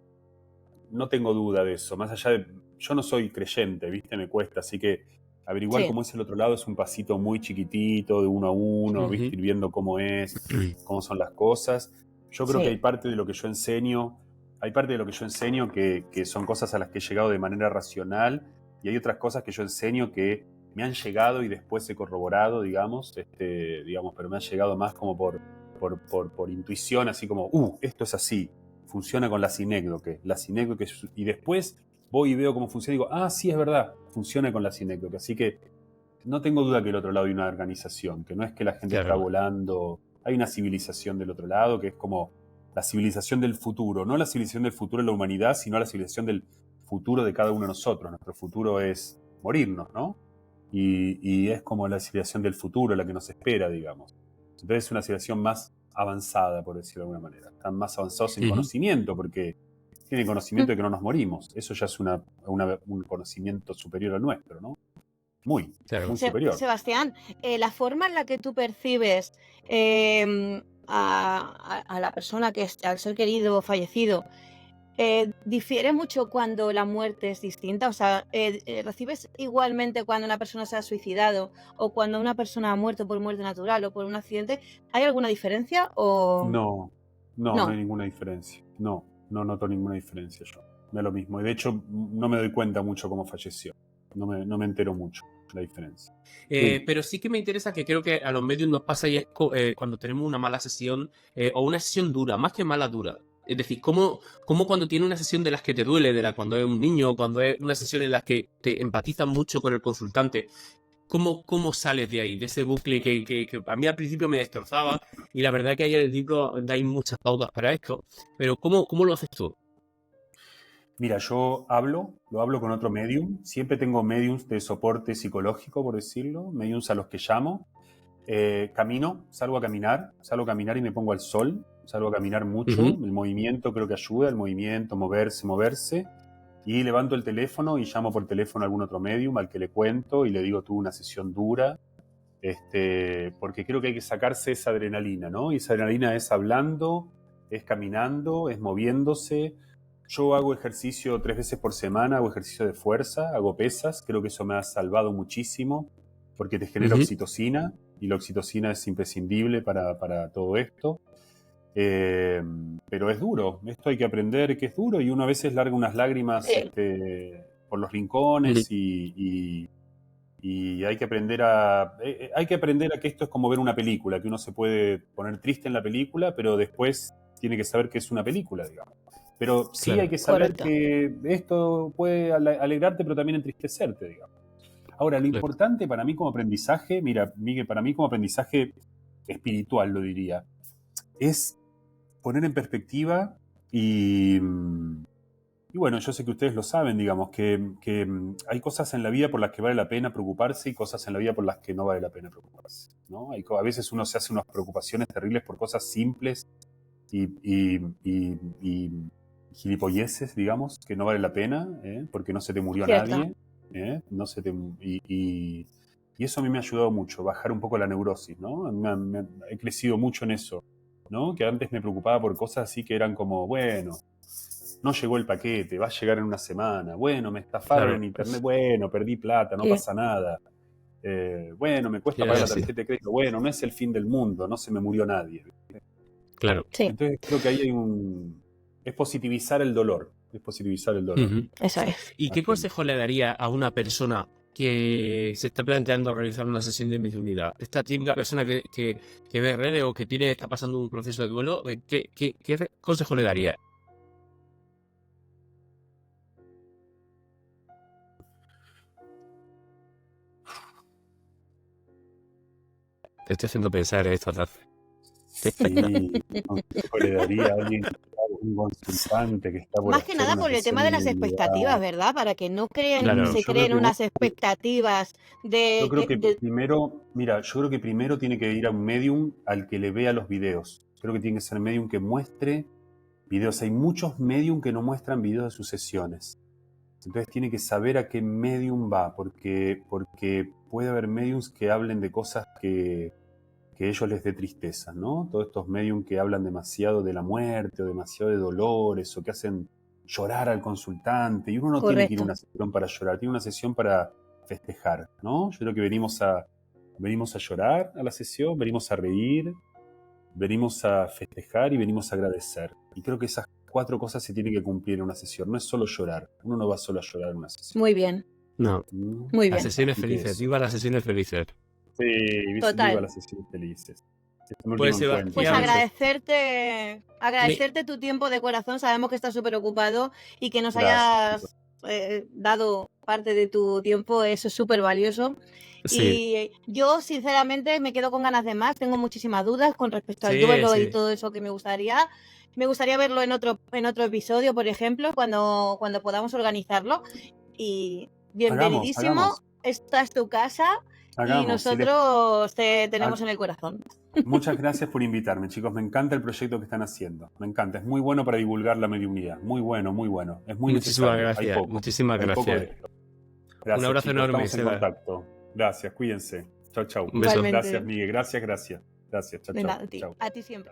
[SPEAKER 2] No tengo duda de eso, más allá de... Yo no soy creyente, ¿viste? Me cuesta, así que averiguar
[SPEAKER 3] sí,
[SPEAKER 2] cómo es el otro lado es un pasito muy chiquitito, de uno a uno,
[SPEAKER 1] Ujú.
[SPEAKER 2] ¿viste? Ir viendo cómo es, cómo son las cosas. Yo creo que
[SPEAKER 3] sí.
[SPEAKER 2] hay parte de lo que yo enseño que son cosas a las que he llegado de manera racional y hay otras cosas que yo enseño que me han llegado y después he corroborado, digamos, pero me han llegado más como por intuición, así como, esto es así, funciona con la sinécdoque. Y después voy y veo cómo funciona y digo, sí, es verdad, funciona con la sinécdoque. Así que no tengo duda que del otro lado hay una organización, que no es que la gente está
[SPEAKER 1] Claro.
[SPEAKER 2] volando, hay una civilización del otro lado que es como la civilización del futuro, no la civilización del futuro de la humanidad, sino la civilización del futuro de cada uno de nosotros. Nuestro futuro es morirnos, ¿no? Y es como la civilización del futuro, la que nos espera, digamos. Entonces es una civilización más avanzada, por decirlo de alguna manera. Están más avanzados en
[SPEAKER 1] Ujú.
[SPEAKER 2] conocimiento, porque tienen conocimiento de que no nos morimos. Eso ya es un conocimiento superior al nuestro, ¿no? Muy,
[SPEAKER 1] Claro.
[SPEAKER 2] muy superior.
[SPEAKER 3] Sebastián, la forma en la que tú percibes a la persona al ser querido o fallecido, difiere mucho cuando la muerte es distinta. O sea, ¿recibes igualmente cuando una persona se ha suicidado o cuando una persona ha muerto por muerte natural o por un accidente? ¿Hay alguna diferencia o
[SPEAKER 2] No, no hay
[SPEAKER 3] no?
[SPEAKER 2] ninguna diferencia. No noto ninguna diferencia yo. No es lo mismo. Y de hecho, no me doy cuenta mucho cómo falleció. No me entero mucho la diferencia. Sí.
[SPEAKER 1] Pero sí que me interesa que creo que a los medios nos pasa y es cuando tenemos una mala sesión o una sesión dura, más que mala dura. Es decir, cómo cuando tienes una sesión de las que te duele, cuando es un niño, cuando es una sesión en las que te empatizas mucho con el consultante, ¿cómo sales de ahí, de ese bucle que a mí al principio me destrozaba? Y la verdad que ahí en el libro dais muchas pautas para esto. Pero ¿cómo lo haces tú?
[SPEAKER 2] Mira, lo hablo con otro medium. Siempre tengo mediums de soporte psicológico, por decirlo, mediums a los que llamo. Salgo a caminar y me pongo al sol. Salgo a caminar mucho.
[SPEAKER 1] Ujú.
[SPEAKER 2] El movimiento creo que ayuda, el movimiento, moverse. Y levanto el teléfono y llamo por teléfono a algún otro medium al que le cuento y le digo, tuve una sesión dura. Porque creo que hay que sacarse esa adrenalina, ¿no? Y esa adrenalina es hablando, es caminando, es moviéndose. Yo hago ejercicio 3 veces por semana, hago ejercicio de fuerza, hago pesas, creo que eso me ha salvado muchísimo porque te genera
[SPEAKER 1] Ujú.
[SPEAKER 2] oxitocina y la oxitocina es imprescindible para todo esto. Eh, pero es duro, esto hay que aprender que es duro y uno a veces larga unas lágrimas
[SPEAKER 3] Sí,
[SPEAKER 2] por los
[SPEAKER 1] Ujú.
[SPEAKER 2] rincones y hay que aprender a que esto es como ver una película, que uno se puede poner triste en la película, pero después tiene que saber que es una película, digamos. Pero sí hay
[SPEAKER 1] Claro.
[SPEAKER 2] que saber
[SPEAKER 3] correcto.
[SPEAKER 2] que esto puede alegrarte, pero también entristecerte, digamos. Ahora, lo
[SPEAKER 1] Claro.
[SPEAKER 2] importante para mí como aprendizaje, mira, Miguel, para mí como aprendizaje espiritual, lo diría, es poner en perspectiva y, Y bueno, yo sé que ustedes lo saben, digamos, que hay cosas en la vida por las que vale la pena preocuparse y cosas en la vida por las que no vale la pena preocuparse, ¿no? A veces uno se hace unas preocupaciones terribles por cosas simples y gilipolleces, digamos, que no vale la pena, porque no se te murió
[SPEAKER 3] Cierto.
[SPEAKER 2] nadie, no se te, y eso a mí me ha ayudado mucho, bajar un poco la neurosis, ¿no? He crecido mucho en eso, ¿no? Que antes me preocupaba por cosas así que eran como, bueno, no llegó el paquete, va a llegar en una semana, bueno, me estafaron
[SPEAKER 1] Claro.
[SPEAKER 2] en internet, bueno, perdí plata, no
[SPEAKER 3] Sí.
[SPEAKER 2] pasa nada. Bueno, me cuesta
[SPEAKER 1] Sí,
[SPEAKER 2] pagar la
[SPEAKER 1] sí.
[SPEAKER 2] tarjeta de crédito, bueno, no es el fin del mundo, no se me murió nadie.
[SPEAKER 1] Claro.
[SPEAKER 3] Sí,
[SPEAKER 2] Entonces creo que ahí hay es positivizar el dolor,
[SPEAKER 1] Ujú.
[SPEAKER 3] eso es.
[SPEAKER 1] ¿Y qué
[SPEAKER 2] Así.
[SPEAKER 1] consejo le daría a una persona que se está planteando realizar una sesión de mediunidad? Esta típica persona que ve redes o que está pasando un proceso de duelo, ¿qué consejo le daría? Te estoy haciendo pensar esto, Taz.
[SPEAKER 2] Sí, ¿qué consejo le daría a alguien que está, un consultante que está por
[SPEAKER 3] Más que
[SPEAKER 2] hacer
[SPEAKER 3] nada
[SPEAKER 2] una
[SPEAKER 3] por el
[SPEAKER 2] sesión
[SPEAKER 3] tema
[SPEAKER 2] de
[SPEAKER 3] de las
[SPEAKER 2] mediunidad?
[SPEAKER 3] expectativas, ¿verdad? Para que no
[SPEAKER 1] Claro.
[SPEAKER 3] se
[SPEAKER 2] Yo creo
[SPEAKER 3] creen
[SPEAKER 2] que
[SPEAKER 3] unas expectativas
[SPEAKER 2] Yo creo que
[SPEAKER 3] de-
[SPEAKER 2] primero, mira, yo creo que primero tiene que ir a un medium al que le vea los videos. Creo que tiene que ser medium que muestre videos. Hay muchos medium que no muestran videos de sus sesiones. Entonces tiene que saber a qué medium va, porque puede haber mediums que hablen de cosas que a ellos les dé tristeza, ¿no? Todos estos medium que hablan demasiado de la muerte o demasiado de dolores o que hacen llorar al consultante. Y uno no tiene que ir a
[SPEAKER 3] Correcto.
[SPEAKER 2] una sesión para llorar, tiene una sesión para festejar, ¿no? Yo creo que venimos a llorar a la sesión, venimos a reír, venimos a festejar y venimos a agradecer. Y creo que esas 4 cosas se tienen que cumplir en una sesión. No es solo llorar. Uno no va solo a llorar en una sesión.
[SPEAKER 3] Muy bien,
[SPEAKER 1] No.
[SPEAKER 3] muy
[SPEAKER 1] Las
[SPEAKER 3] bien.
[SPEAKER 1] sesiones
[SPEAKER 2] Así que
[SPEAKER 1] felices.
[SPEAKER 2] eso.
[SPEAKER 1] Viva las sesiones felices.
[SPEAKER 2] Sí, viva
[SPEAKER 3] Total.
[SPEAKER 2] las sesiones felices. Este es mi
[SPEAKER 1] Pues,
[SPEAKER 2] último encuentro.
[SPEAKER 3] Pues
[SPEAKER 1] Sebastián,
[SPEAKER 3] agradecerte tu tiempo de corazón. Sabemos que estás súper ocupado y que nos
[SPEAKER 2] Gracias, chicos.
[SPEAKER 3] hayas dado parte de tu tiempo, eso es súper valioso.
[SPEAKER 1] sí,
[SPEAKER 3] Y yo, sinceramente, me quedo con ganas de más. Tengo muchísimas dudas con respecto al
[SPEAKER 1] sí,
[SPEAKER 3] duelo y
[SPEAKER 1] sí.
[SPEAKER 3] todo eso que me gustaría. Me gustaría verlo en otro episodio, por ejemplo, cuando podamos organizarlo. Y bienvenidísimo,
[SPEAKER 2] Hagamos.
[SPEAKER 3] esta es tu casa y
[SPEAKER 2] Hagamos.
[SPEAKER 3] nosotros te tenemos
[SPEAKER 2] ha-
[SPEAKER 3] en el corazón.
[SPEAKER 2] Muchas gracias por invitarme, chicos. Me encanta el proyecto que están haciendo. Me encanta. Es muy bueno para divulgar la mediunidad. Muy bueno, muy bueno. Es muy
[SPEAKER 1] Muchísimas
[SPEAKER 2] necesario.
[SPEAKER 1] gracias. Muchísimas
[SPEAKER 2] Hay poco de
[SPEAKER 1] gracias.
[SPEAKER 2] esto.
[SPEAKER 1] Un
[SPEAKER 2] Gracias,
[SPEAKER 1] abrazo
[SPEAKER 2] chicos.
[SPEAKER 1] enorme,
[SPEAKER 2] Estamos en
[SPEAKER 1] Seba.
[SPEAKER 2] contacto. Gracias, cuídense. Chau, chau.
[SPEAKER 1] Un beso.
[SPEAKER 3] Igualmente.
[SPEAKER 2] Gracias, Miguel. Gracias. Chau,
[SPEAKER 3] De
[SPEAKER 2] chau.
[SPEAKER 3] nada, tío.
[SPEAKER 2] Chau.
[SPEAKER 3] A ti siempre.